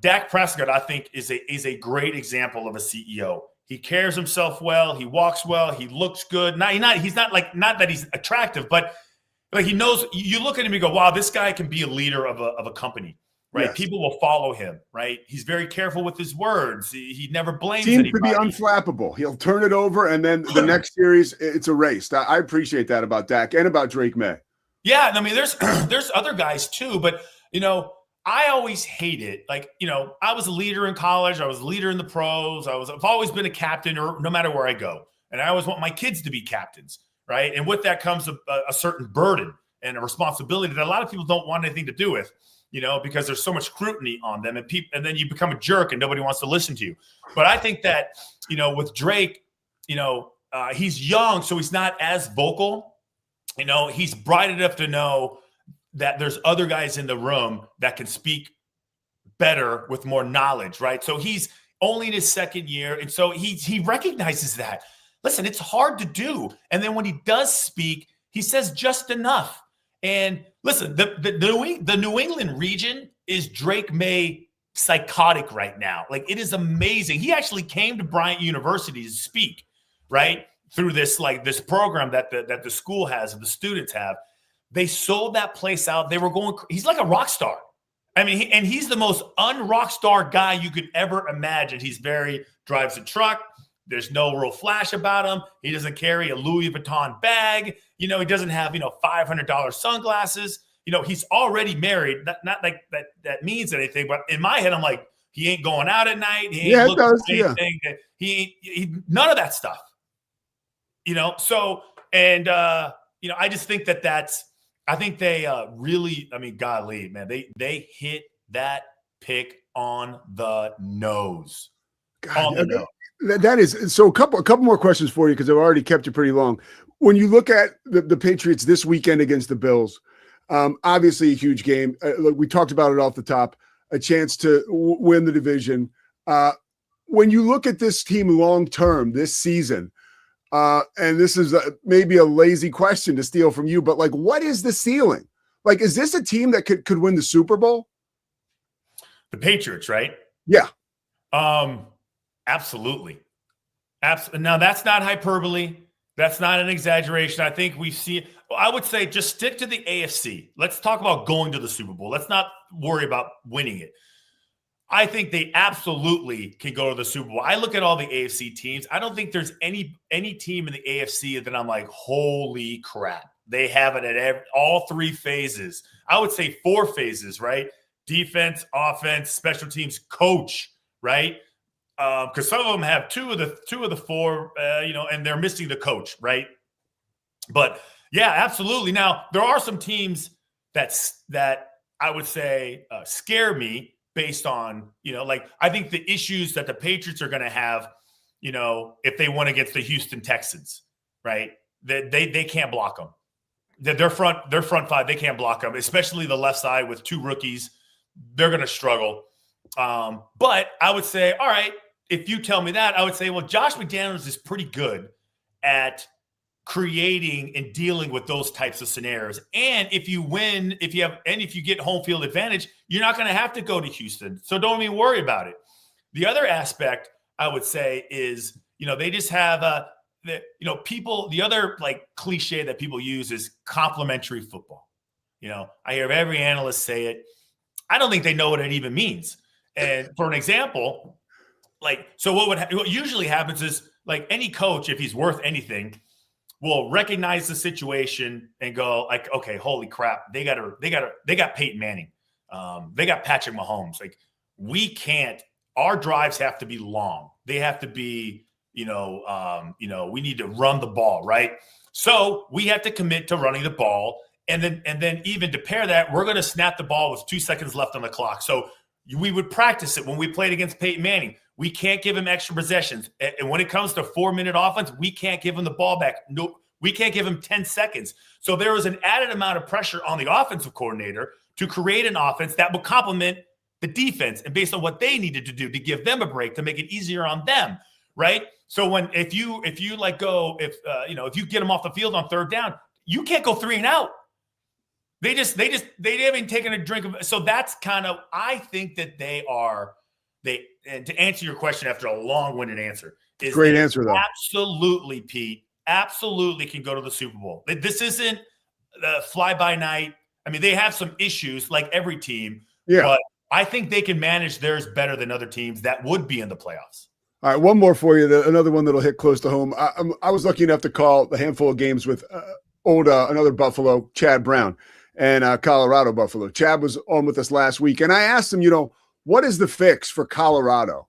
Dak Prescott, I think is a great example of a CEO. He carries himself well, he walks well, he looks good. He's not that he's attractive, but like he knows. You look at him and go, wow, this guy can be a leader of a company. Right. Yes. People will follow him. Right. He's very careful with his words. He never blames anybody. Seems to be unflappable. He'll turn it over, and then the next series, it's erased. I appreciate that about Dak and about Drake May. Yeah. I mean, there's other guys too, but I always hate it. Like, I was a leader in college. I was a leader in the pros. I've always been a captain, or no matter where I go. And I always want my kids to be captains. Right. And with that comes a certain burden and a responsibility that a lot of people don't want anything to do with. Because there's so much scrutiny on them, and then you become a jerk and nobody wants to listen to you. But I think that, with Drake, he's young, so he's not as vocal. He's bright enough to know that there's other guys in the room that can speak better with more knowledge, right? So he's only in his 2nd year, and so he recognizes that. Listen, it's hard to do. And then when he does speak, he says just enough. And listen, the New England region is Drake May psychotic right now. Like, it is amazing. He actually came to Bryant University to speak, right? Through this program that the school has and the students have. They sold that place out. They were going. He's like a rock star. I mean, he's the most un-rock star guy you could ever imagine. Drives a truck. There's no real flash about him. He doesn't carry a Louis Vuitton bag. He doesn't have, $500 sunglasses. He's already married. Not like that means anything. But in my head, I'm like, he ain't going out at night. He ain't looking for anything. Yeah. He none of that stuff. So, and, I just think I think they really, golly, man, they hit that pick on the nose. God, that is so. A couple more questions for you, because I've already kept you pretty long. When you look at the Patriots this weekend against the Bills, obviously a huge game. Look, we talked about it off the top. A chance to win the division. When you look at this team long term this season, and this is maybe a lazy question to steal from you, but like, what is the ceiling? Like, is this a team that could win the Super Bowl? The Patriots, right? Yeah. Absolutely. Now, that's not hyperbole. That's not an exaggeration. I think I would say just stick to the AFC. Let's talk about going to the Super Bowl. Let's not worry about winning it. I think they absolutely can go to the Super Bowl. I look at all the AFC teams. I don't think there's any team in the AFC that I'm like, holy crap. They have it at all 3 phases. I would say 4 phases, right? Defense, offense, special teams, coach, right? Because some of them have two of the 4, and they're missing the coach, right? But yeah, absolutely. Now there are some teams that I would say scare me, based on, like I think the issues that the Patriots are going to have, if they won against the Houston Texans, right? They can't block them. Their front five, they can't block them, especially the left side with 2 rookies. They're going to struggle. But I would say, all right, if you tell me that, I would say, well, Josh McDaniels is pretty good at creating and dealing with those types of scenarios. And if you win, if you get home field advantage, you're not going to have to go to Houston. So don't even worry about it. The other aspect I would say is, they just have the other like cliche that people use is complementary football. I hear every analyst say it. I don't think they know what it even means. And for an example, what usually happens is like any coach, if he's worth anything, will recognize the situation and go like, okay, holy crap, they got Peyton Manning, they got Patrick Mahomes. Like our drives have to be long. They have to be, we need to run the ball, right? So we have to commit to running the ball, and then even to pair that, we're going to snap the ball with 2 seconds left on the clock. So we would practice it when we played against Peyton Manning. We can't give him extra possessions. And when it comes to 4-minute offense, we can't give him the ball back. No, we can't give him 10 seconds. So there was an added amount of pressure on the offensive coordinator to create an offense that would complement the defense and based on what they needed to do to give them a break, to make it easier on them, right? So if you get them off the field on 3rd down, you can't go 3 and out. They haven't taken a drink of. So that's kind of, I think that and to answer your question after a long-winded answer, is great answer though. Absolutely, Pete. Absolutely can go to the Super Bowl. This isn't the fly-by-night. I mean, they have some issues like every team, but I think they can manage theirs better than other teams that would be in the playoffs. All right, one more for you. Another one that'll hit close to home. I was lucky enough to call a handful of games with another Buffalo, Chad Brown, and Colorado Buffalo. Chad was on with us last week, and I asked him, what is the fix for Colorado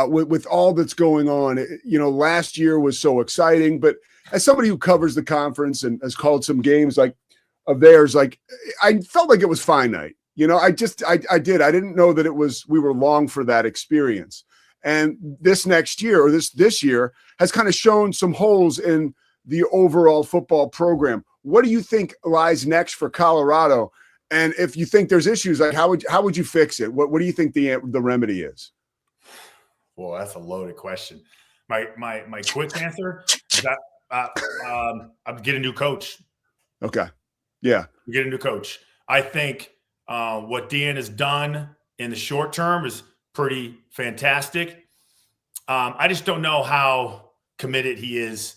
with all that's going on? Last year was so exciting, but as somebody who covers the conference and has called some games of theirs, I felt like it was finite. I did. I didn't know that we were long for that experience. And this next year, or this year, has kind of shown some holes in the overall football program. What do you think lies next for Colorado? And if you think there's issues, how would you fix it? What do you think the remedy is? Well, that's a loaded question. My quick answer is that I'd get a new coach. Okay. Yeah. Get a new coach. I think what Dan has done in the short term is pretty fantastic. I just don't know how committed he is,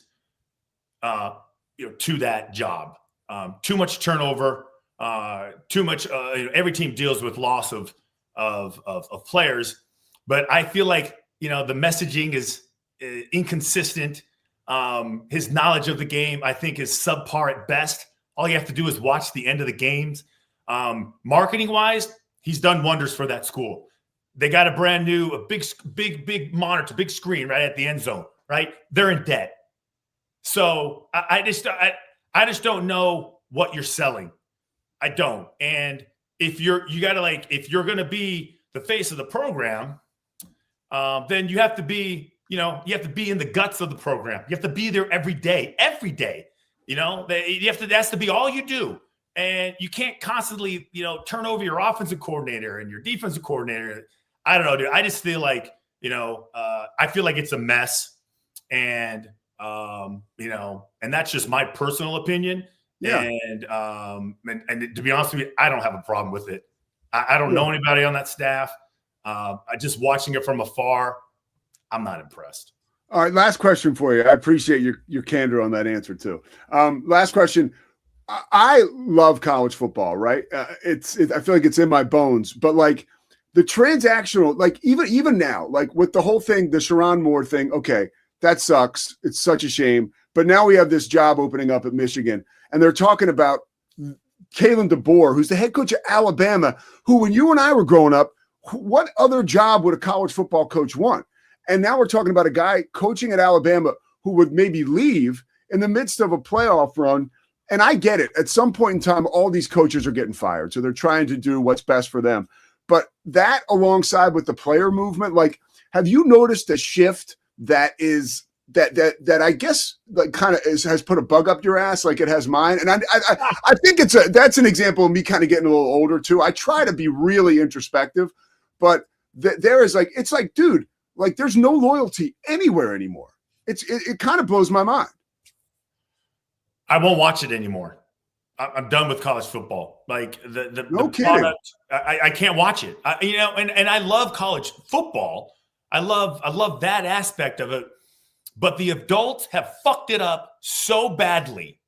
to that job. Too much turnover. Too much. Every team deals with loss of players, but I feel like the messaging is inconsistent. His knowledge of the game, I think, is subpar at best. All you have to do is watch the end of the games. Marketing wise, he's done wonders for that school. They got a big monitor, big screen right at the end zone. Right, they're in debt. So I just don't know what you're selling. I don't. And if you're going to be the face of the program, then you have to be, you have to be in the guts of the program. You have to be there every day. That has to be all you do. And you can't constantly, turn over your offensive coordinator and your defensive coordinator. I don't know, dude. I just feel like, I feel like it's a mess. And, and that's just my personal opinion. Yeah. And to be honest with you, I don't have a problem with it. I don't know anybody on that staff. I just watching it from afar, I'm not impressed. All right, last question for you. I appreciate your candor on that answer too. Last question. I love college football, right? I feel like it's in my bones, but the transactional, even now, with the whole thing, the Sharon Moore thing, okay, that sucks. It's such a shame. But now we have this job opening up at Michigan, and they're talking about Kalen DeBoer, who's the head coach of Alabama, who, when you and I were growing up, what other job would a college football coach want? And now we're talking about a guy coaching at Alabama who would maybe leave in the midst of a playoff run. And I get it. At some point in time, all these coaches are getting fired. So they're trying to do what's best for them. But that alongside with the player movement, like, have you noticed a shift that is that I guess like kind of has put a bug up your ass like it has mine? And I think that's an example of me kind of getting a little older too. I try to be really introspective, but there is like, it's like, dude, like there's no loyalty anywhere anymore. It kind of blows my mind. I won't watch it anymore. I'm done with college football. Like the kidding. Product, I can't watch it. And I love college football. I love that aspect of it. But the adults have fucked it up so badly.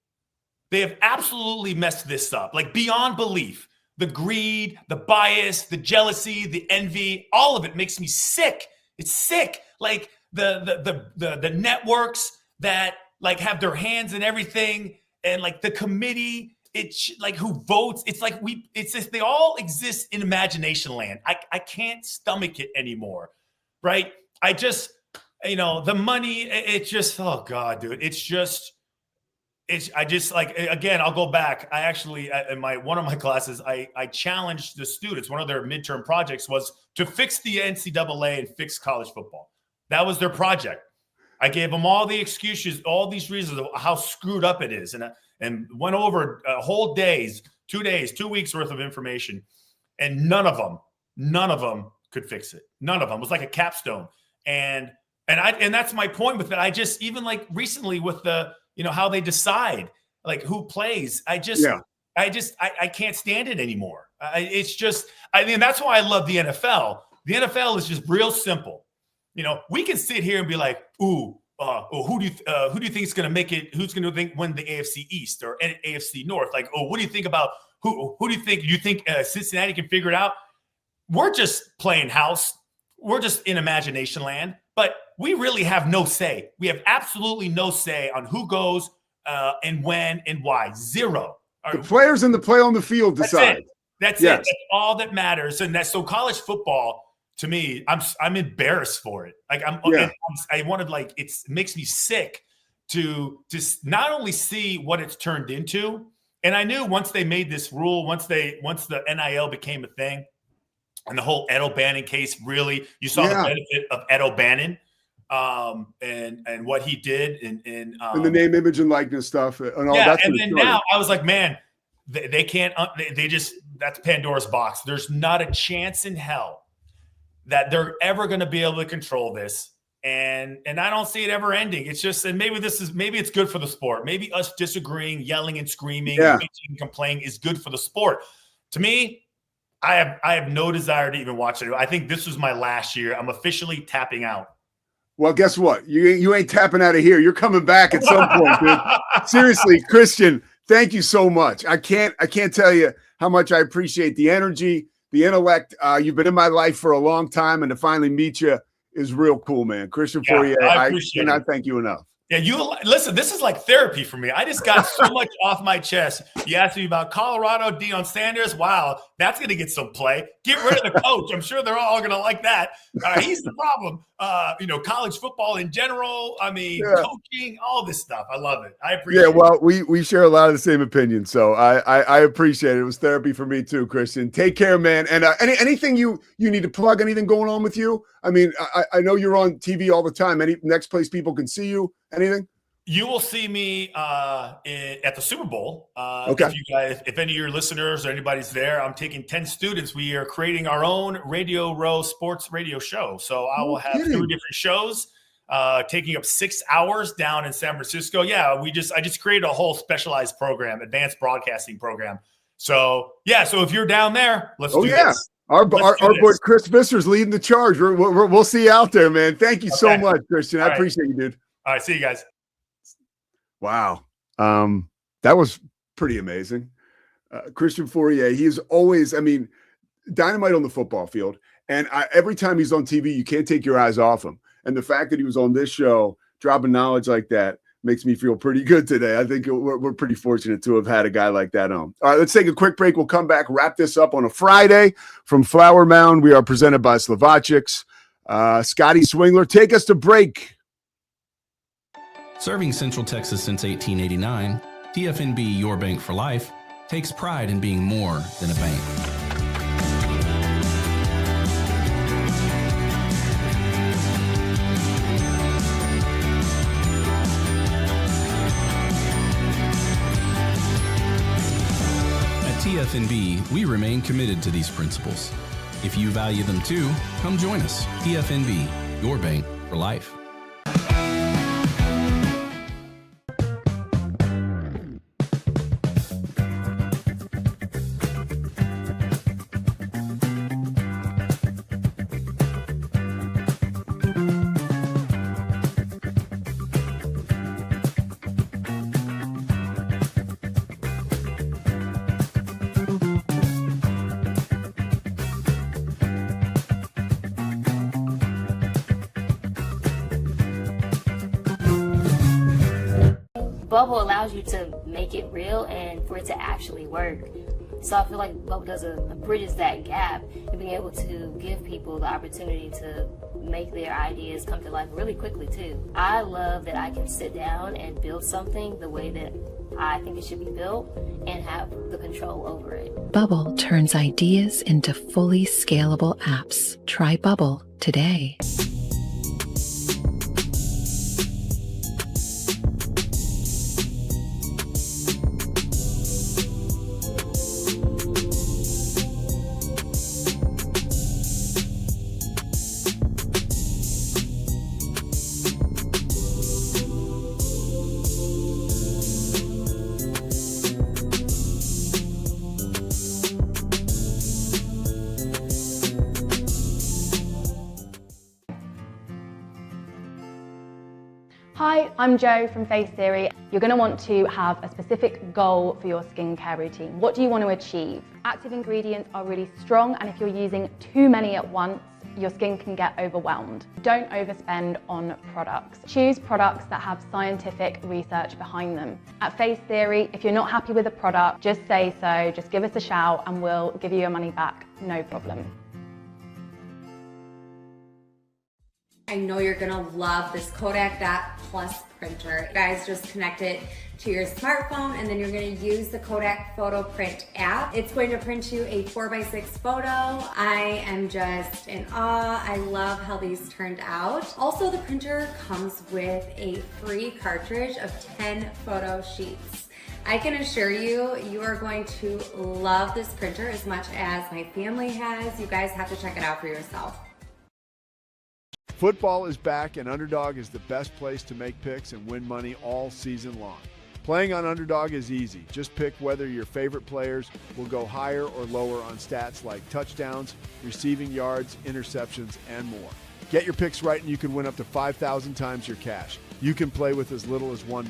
They have absolutely messed this up, like beyond belief. The greed, the bias, the jealousy, the envy, all of it makes me sick. It's sick. Like the networks that like have their hands in everything, and like the committee. It's like who votes. It's like it's just, they all exist in imagination land. I can't stomach it anymore. Right. I just, the money, it's just, oh God, dude. I just like, again, I'll go back. I actually, in one of my classes, I challenged the students. One of their midterm projects was to fix the NCAA and fix college football. That was their project. I gave them all the excuses, all these reasons of how screwed up it is. And went over whole days, 2 days, 2 weeks worth of information. And none of them could fix it. None of them. It was like a capstone. And that's my point with it. I just, even like recently with the, how they decide like who plays, I can't stand it anymore. That's why I love the NFL. The NFL is just real simple. We can sit here and be like, who do you think is going to make it? Who's going to win the AFC East or AFC North? Like, what do you think about who do you think? Do you think Cincinnati can figure it out? We're just playing house. We're just in imagination land, but we really have no say. We have absolutely no say on who goes and when and why. Zero. The players and the play on the field decide. That's it. That's all that matters. And so college football, to me, I'm embarrassed for it. Like I wanted, like, it makes me sick to not only see what it's turned into. And I knew once they made this rule, once the NIL became a thing, and the whole Ed O'Bannon case, really, you saw the benefit of Ed O'Bannon and what he did and the name, image, and likeness stuff and all that. And then now I was like, man, they can't. They just, that's Pandora's box. There's not a chance in hell that they're ever going to be able to control this. And I don't see it ever ending. It's just, and maybe it's good for the sport. Maybe us disagreeing, yelling and screaming, and bitching and complaining is good for the sport. To me, I have no desire to even watch it. I think this was my last year. I'm officially tapping out. Well, guess what? You ain't tapping out of here. You're coming back at some point, dude. Seriously, Christian, thank you so much. I can't tell you how much I appreciate the energy, the intellect. You've been in my life for a long time, and to finally meet you is real cool, man. Christian Fauria, I cannot thank you enough. Yeah, listen, this is like therapy for me. I just got so much off my chest. You asked me about Colorado, Deion Sanders. Wow, that's going to get some play. Get rid of the coach. I'm sure they're all going to like that. He's the problem. College football in general. Coaching, all this stuff. I love it. I appreciate it. Yeah, well, we share a lot of the same opinions, so I appreciate it. It was therapy for me too, Christian. Take care, man. And anything you need to plug, anything going on with you? I mean, I know you're on TV all the time. Any next place people can see you? Anything? You will see me at the Super Bowl. Okay. If any of your listeners or anybody's there, I'm taking 10 students. We are creating our own Radio Row sports radio show. So I will have 3 different shows taking up 6 hours down in San Francisco. Yeah, I just created a whole specialized program, advanced broadcasting program. So so if you're down there, let's do this. Our boy Chris Visser's leading the charge. We'll see you out there, man. Thank you so much, Christian. I appreciate you, dude. All right, see you guys. Wow. That was pretty amazing. Christian Fauria, he's always, dynamite on the football field. And every time he's on TV, you can't take your eyes off him. And the fact that he was on this show, dropping knowledge like that, makes me feel pretty good today. I think we're pretty fortunate to have had a guy like that on. All right, let's take a quick break. We'll come back, wrap this up on a Friday from Flower Mound. We are presented by Slovacics. Scotty Swingler, take us to break. Serving Central Texas since 1889, TFNB Your Bank for Life takes pride in being more than a bank. TFNB, we remain committed to these principles. If you value them too, come join us. TFNB, your bank for life. Bubble allows you to make it real and for it to actually work. So I feel like Bubble does bridges that gap and being able to give people the opportunity to make their ideas come to life really quickly too. I love that I can sit down and build something the way that I think it should be built and have the control over it. Bubble turns ideas into fully scalable apps. Try Bubble today. Hi, I'm Jo from Face Theory. You're going to want to have a specific goal for your skincare routine. What do you want to achieve? Active ingredients are really strong, and if you're using too many at once, your skin can get overwhelmed. Don't overspend on products. Choose products that have scientific research behind them. At Face Theory, if you're not happy with a product, just say so, just give us a shout and we'll give you your money back, no problem. I know you're gonna love this Kodak Dot Plus printer. You guys just connect it to your smartphone and then you're gonna use the Kodak Photo Print app. It's going to print you a 4x6 photo. I am just in awe. I love how these turned out. Also, the printer comes with a free cartridge of 10 photo sheets. I can assure you, you are going to love this printer as much as my family has. You guys have to check it out for yourself. Football is back, and Underdog is the best place to make picks and win money all season long. Playing on Underdog is easy. Just pick whether your favorite players will go higher or lower on stats like touchdowns, receiving yards, interceptions, and more. Get your picks right and you can win up to 5,000 times your cash. You can play with as little as $1.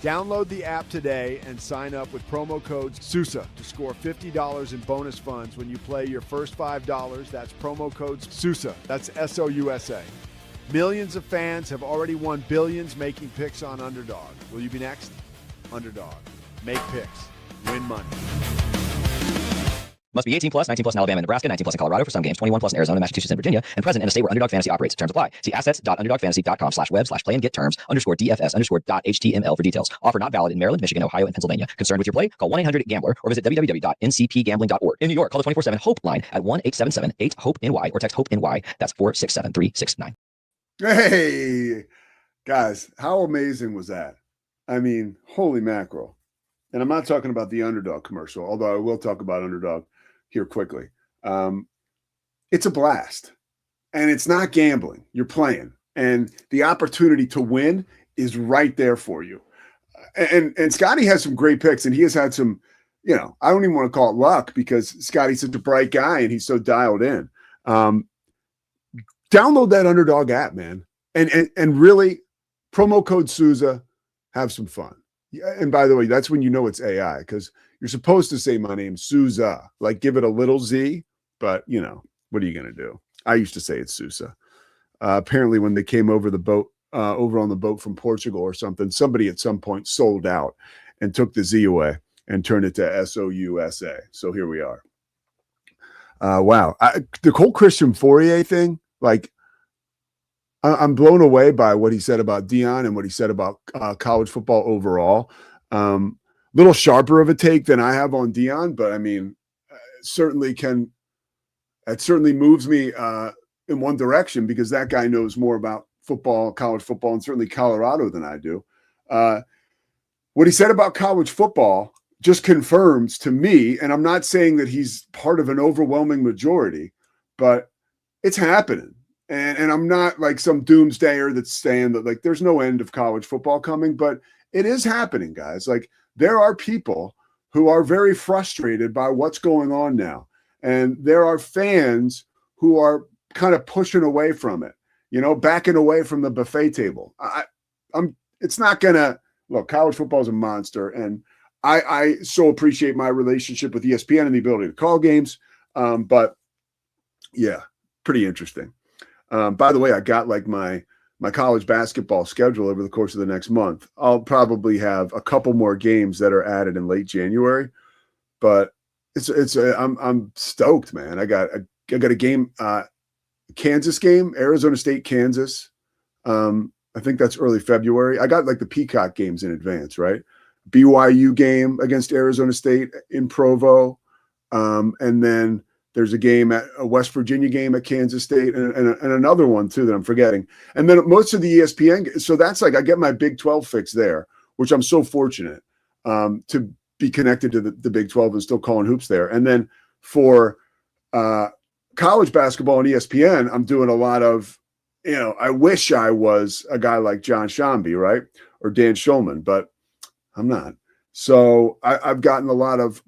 Download the app today and sign up with promo code Sousa to score $50 in bonus funds when you play your first $5. That's promo code Sousa. That's S-O-U-S-A. Millions of fans have already won billions making picks on Underdog. Will you be next? Underdog. Make picks. Win money. Must be 18 plus, 19 plus in Alabama and Nebraska, 19 plus in Colorado for some games, 21 plus in Arizona, Massachusetts, and Virginia, and present in a state where Underdog Fantasy operates. Terms apply. See assets.underdogfantasy.com/web/play-and-get-terms_DFS_HTML for details. Offer not valid in Maryland, Michigan, Ohio, and Pennsylvania. Concerned with your play? Call 1-800-GAMBLER or visit www.ncpgambling.org. In New York, call the 24/7 HOPE line at 1-877-8-HOPE-NY or text HOPE-NY. That's 467-369. Hey, guys, how amazing was that? I mean, holy mackerel. And I'm not talking about the Underdog commercial, although I will talk about Underdog here quickly. It's a blast, and it's not gambling. You're playing, and the opportunity to win is right there for you. And Scotty has some great picks, and he has had some, I don't even want to call it luck because Scotty's such a bright guy and he's so dialed in. Download that Underdog app, man, and really promo code Sousa, have some fun. And by the way, that's when you know it's AI, because you're supposed to say my name, Sousa, like give it a little Z, but what are you going to do? I used to say it's Sousa. Apparently when they came over the boat, over on the boat from Portugal or something, somebody at some point sold out and took the Z away and turned it to S-O-U-S-A. So here we are. Wow. The whole Christian Fauria thing, like, I'm blown away by what he said about Dion and what he said about college football overall. Little sharper of a take than I have on Dion, but I mean, it certainly moves me in one direction because that guy knows more about football, college football, and certainly Colorado than I do. What he said about college football just confirms to me, and I'm not saying that he's part of an overwhelming majority, but it's happening. And I'm not like some doomsdayer that's saying that like there's no end of college football coming, but it is happening, guys. Like there are people who are very frustrated by what's going on now. And there are fans who are kind of pushing away from it, backing away from the buffet table. It's not gonna look, college football is a monster. And I so appreciate my relationship with ESPN and the ability to call games. But yeah, pretty interesting. By the way, I got like my college basketball schedule over the course of the next month. I'll probably have a couple more games that are added in late January, but I'm stoked, man. I got a game, Kansas game, Arizona State, Kansas. I think that's early February. I got like the Peacock games in advance, right? BYU game against Arizona State in Provo. And then there's a West Virginia game at Kansas State and another one too that I'm forgetting. And then most of the ESPN. So that's like, I get my Big 12 fix there, which I'm so fortunate to be connected to the Big 12 and still calling hoops there. And then for college basketball on ESPN, I'm doing a lot of, I wish I was a guy like John Shambi, right? Or Dan Schulman, but I'm not. So I've gotten a lot of,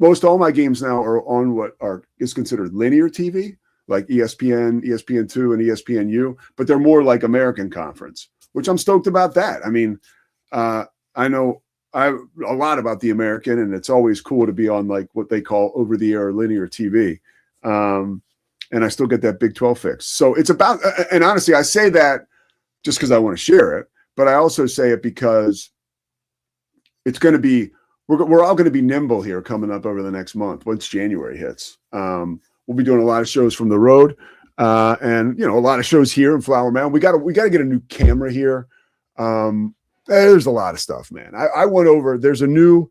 most all my games now are on what is considered linear TV, like ESPN, ESPN2, and ESPNU, but they're more like American Conference, which I'm stoked about that. I mean, I know a lot about the American, and it's always cool to be on like what they call over-the-air linear TV. And I still get that Big 12 fix. So it's about, and honestly, I say that just because I want to share it, but I also say it because it's going to be, we're all going to be nimble here coming up over the next month once January hits. We'll be doing a lot of shows from the road, and a lot of shows here in Flower Mound. We got to get a new camera here. There's a lot of stuff, man. I went over. I'm going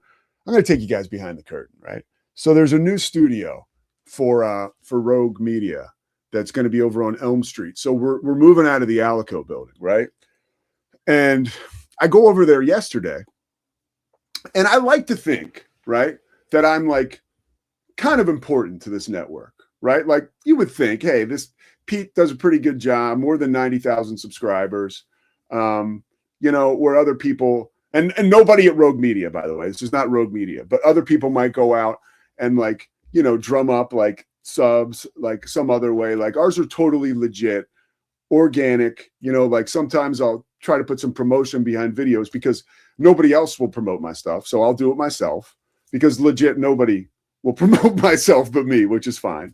to take you guys behind the curtain, right? So there's a new studio for Rogue Media that's going to be over on Elm Street. So we're moving out of the Alico building, right? And I go over there yesterday. And I like to think, right, that I'm like kind of important to this network, right? Like you would think, hey, this Pete does a pretty good job, more than 90,000 subscribers, where other people, and nobody at Rogue Media, by the way, this is not Rogue Media, but other people might go out and like, drum up like subs, like some other way. Like ours are totally legit, organic, like sometimes I'll try to put some promotion behind videos because nobody else will promote my stuff. So I'll do it myself because legit nobody will promote myself but me, which is fine.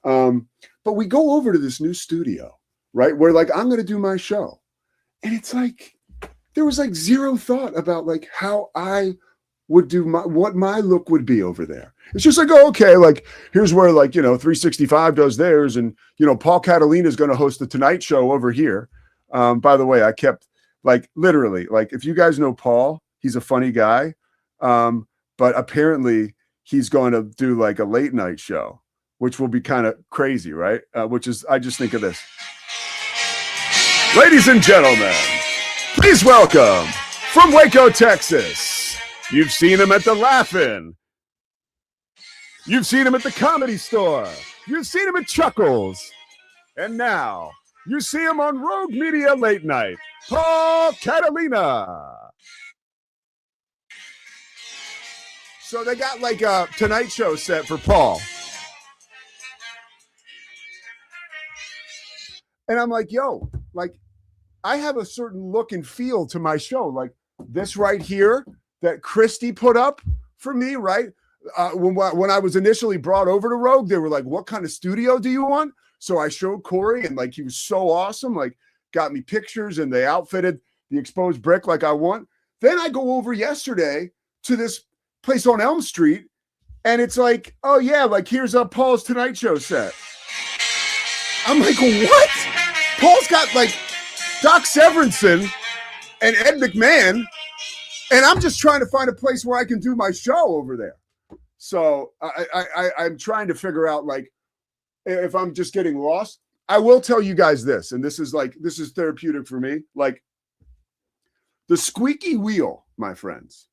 But we go over to this new studio, right? Where like, I'm going to do my show. And it's like, there was like zero thought about like how I would do what my look would be over there. It's just like, oh, okay, like here's where like, 365 does theirs. And, Paul Catalina is going to host the Tonight Show over here. By the way, I kept like literally, like if you guys know Paul, he's a funny guy. But apparently he's going to do like a late night show, which will be kind of crazy, right? Which is, I just think of this. Ladies and gentlemen, please welcome from Waco, Texas. You've seen him at the Laugh-In. You've seen him at the Comedy Store. You've seen him at Chuckles. And now you see him on Rogue Media Late Night, Paul Catalina. So they got like a Tonight Show set for Paul. And I'm like, yo, like I have a certain look and feel to my show. Like this right here that Christy put up for me, right? When I was initially brought over to Rogue, they were like, what kind of studio do you want? So I showed Corey and like, he was so awesome. Like got me pictures and they outfitted the exposed brick like I want. Then I go over yesterday to this place on Elm Street and it's like, oh yeah, like here's Paul's Tonight Show set. I'm like, what? Paul's got like Doc Severinsen and Ed McMahon, and I'm just trying to find a place where I can do my show over there. So I'm trying to figure out like if I'm just getting lost. I will tell you guys this, and this is therapeutic for me. Like the squeaky wheel, my friends,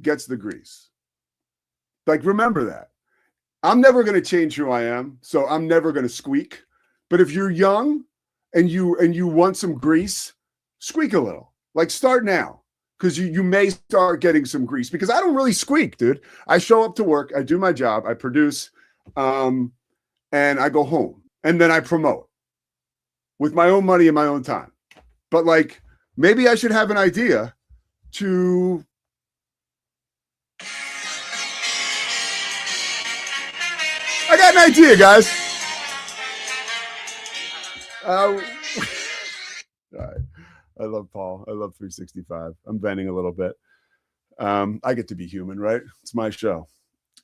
gets the grease. Like, remember that. I'm never going to change who I am, so I'm never going to squeak. But if you're young and you want some grease, squeak a little. Like, start now, because you may start getting some grease, because I don't really squeak, dude. I show up to work, I do my job, I produce, and I go home, and then I promote with my own money and my own time. But like, maybe I should have an idea to I got an idea, guys. All right. I love Paul. I love 365. I'm venting a little bit. I get to be human, right? It's my show.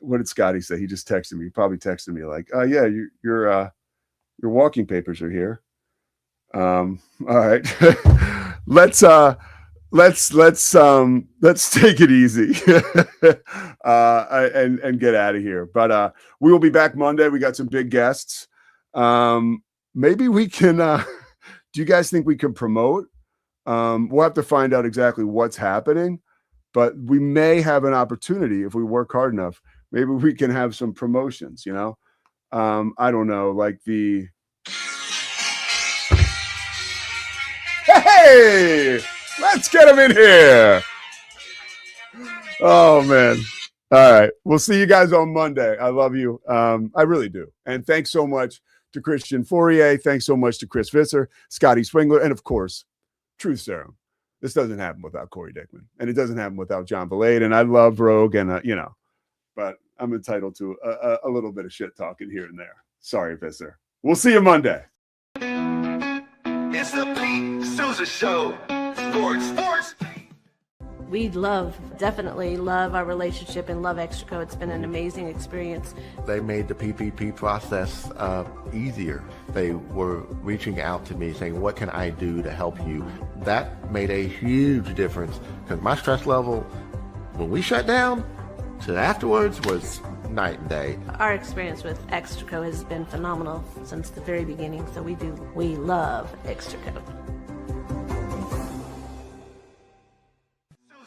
What did Scotty say? He just texted me. He probably texted me like, yeah, your walking papers are here. All right. let's take it easy and get out of here. But we will be back Monday. We got some big guests. Maybe we can do you guys think we can promote? We'll have to find out exactly what's happening, but we may have an opportunity if we work hard enough. Maybe we can have some promotions, you know? I don't know, like the hey, let's get him in here. Oh man. All right. We'll see you guys on Monday. I love you. I really do. And thanks so much to Christian Fauria. Thanks so much to Chris Visser, Scotty Swingler, and of course, Truth Serum. This doesn't happen without Corey Dickman, and it doesn't happen without John Valade. And I love Rogue, and but I'm entitled to a little bit of shit talking here and there. Sorry, Visser. We'll see you Monday. It's the Pete Sousa Show. Sports. We definitely love our relationship and love Extraco. It's been an amazing experience. They made the PPP process easier. They were reaching out to me saying, what can I do to help you? That made a huge difference, because my stress level when we shut down to afterwards was night and day. Our experience with Extraco has been phenomenal since the very beginning, so we love Extraco.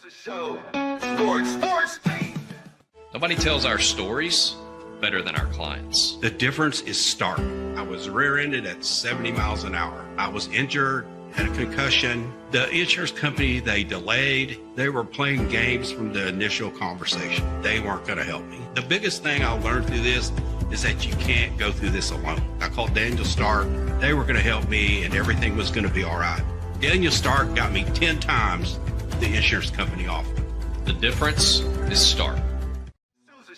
Show. Sports. Nobody tells our stories better than our clients. The difference is stark. I was rear-ended at 70 miles an hour. I was injured, had a concussion. The insurance company, they delayed. They were playing games from the initial conversation. They weren't going to help me. The biggest thing I learned through this is that you can't go through this alone. I called Daniel Stark. They were going to help me, and everything was going to be all right. Daniel Stark got me 10 times the insurance company offered. The difference is stark.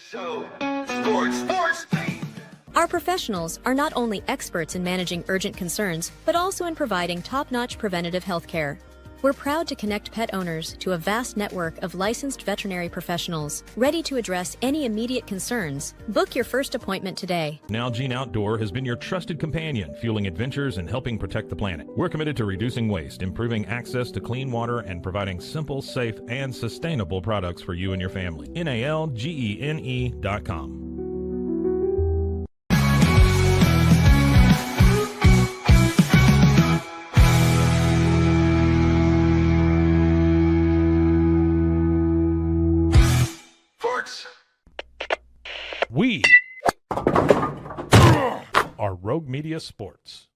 Show. Sports. Our professionals are not only experts in managing urgent concerns, but also in providing top-notch preventative health care. We're proud to connect pet owners to a vast network of licensed veterinary professionals, ready to address any immediate concerns. Book your first appointment today. Nalgene Outdoor has been your trusted companion, fueling adventures and helping protect the planet. We're committed to reducing waste, improving access to clean water, and providing simple, safe, and sustainable products for you and your family. NALGENE.com. We are Rogue Media Sports.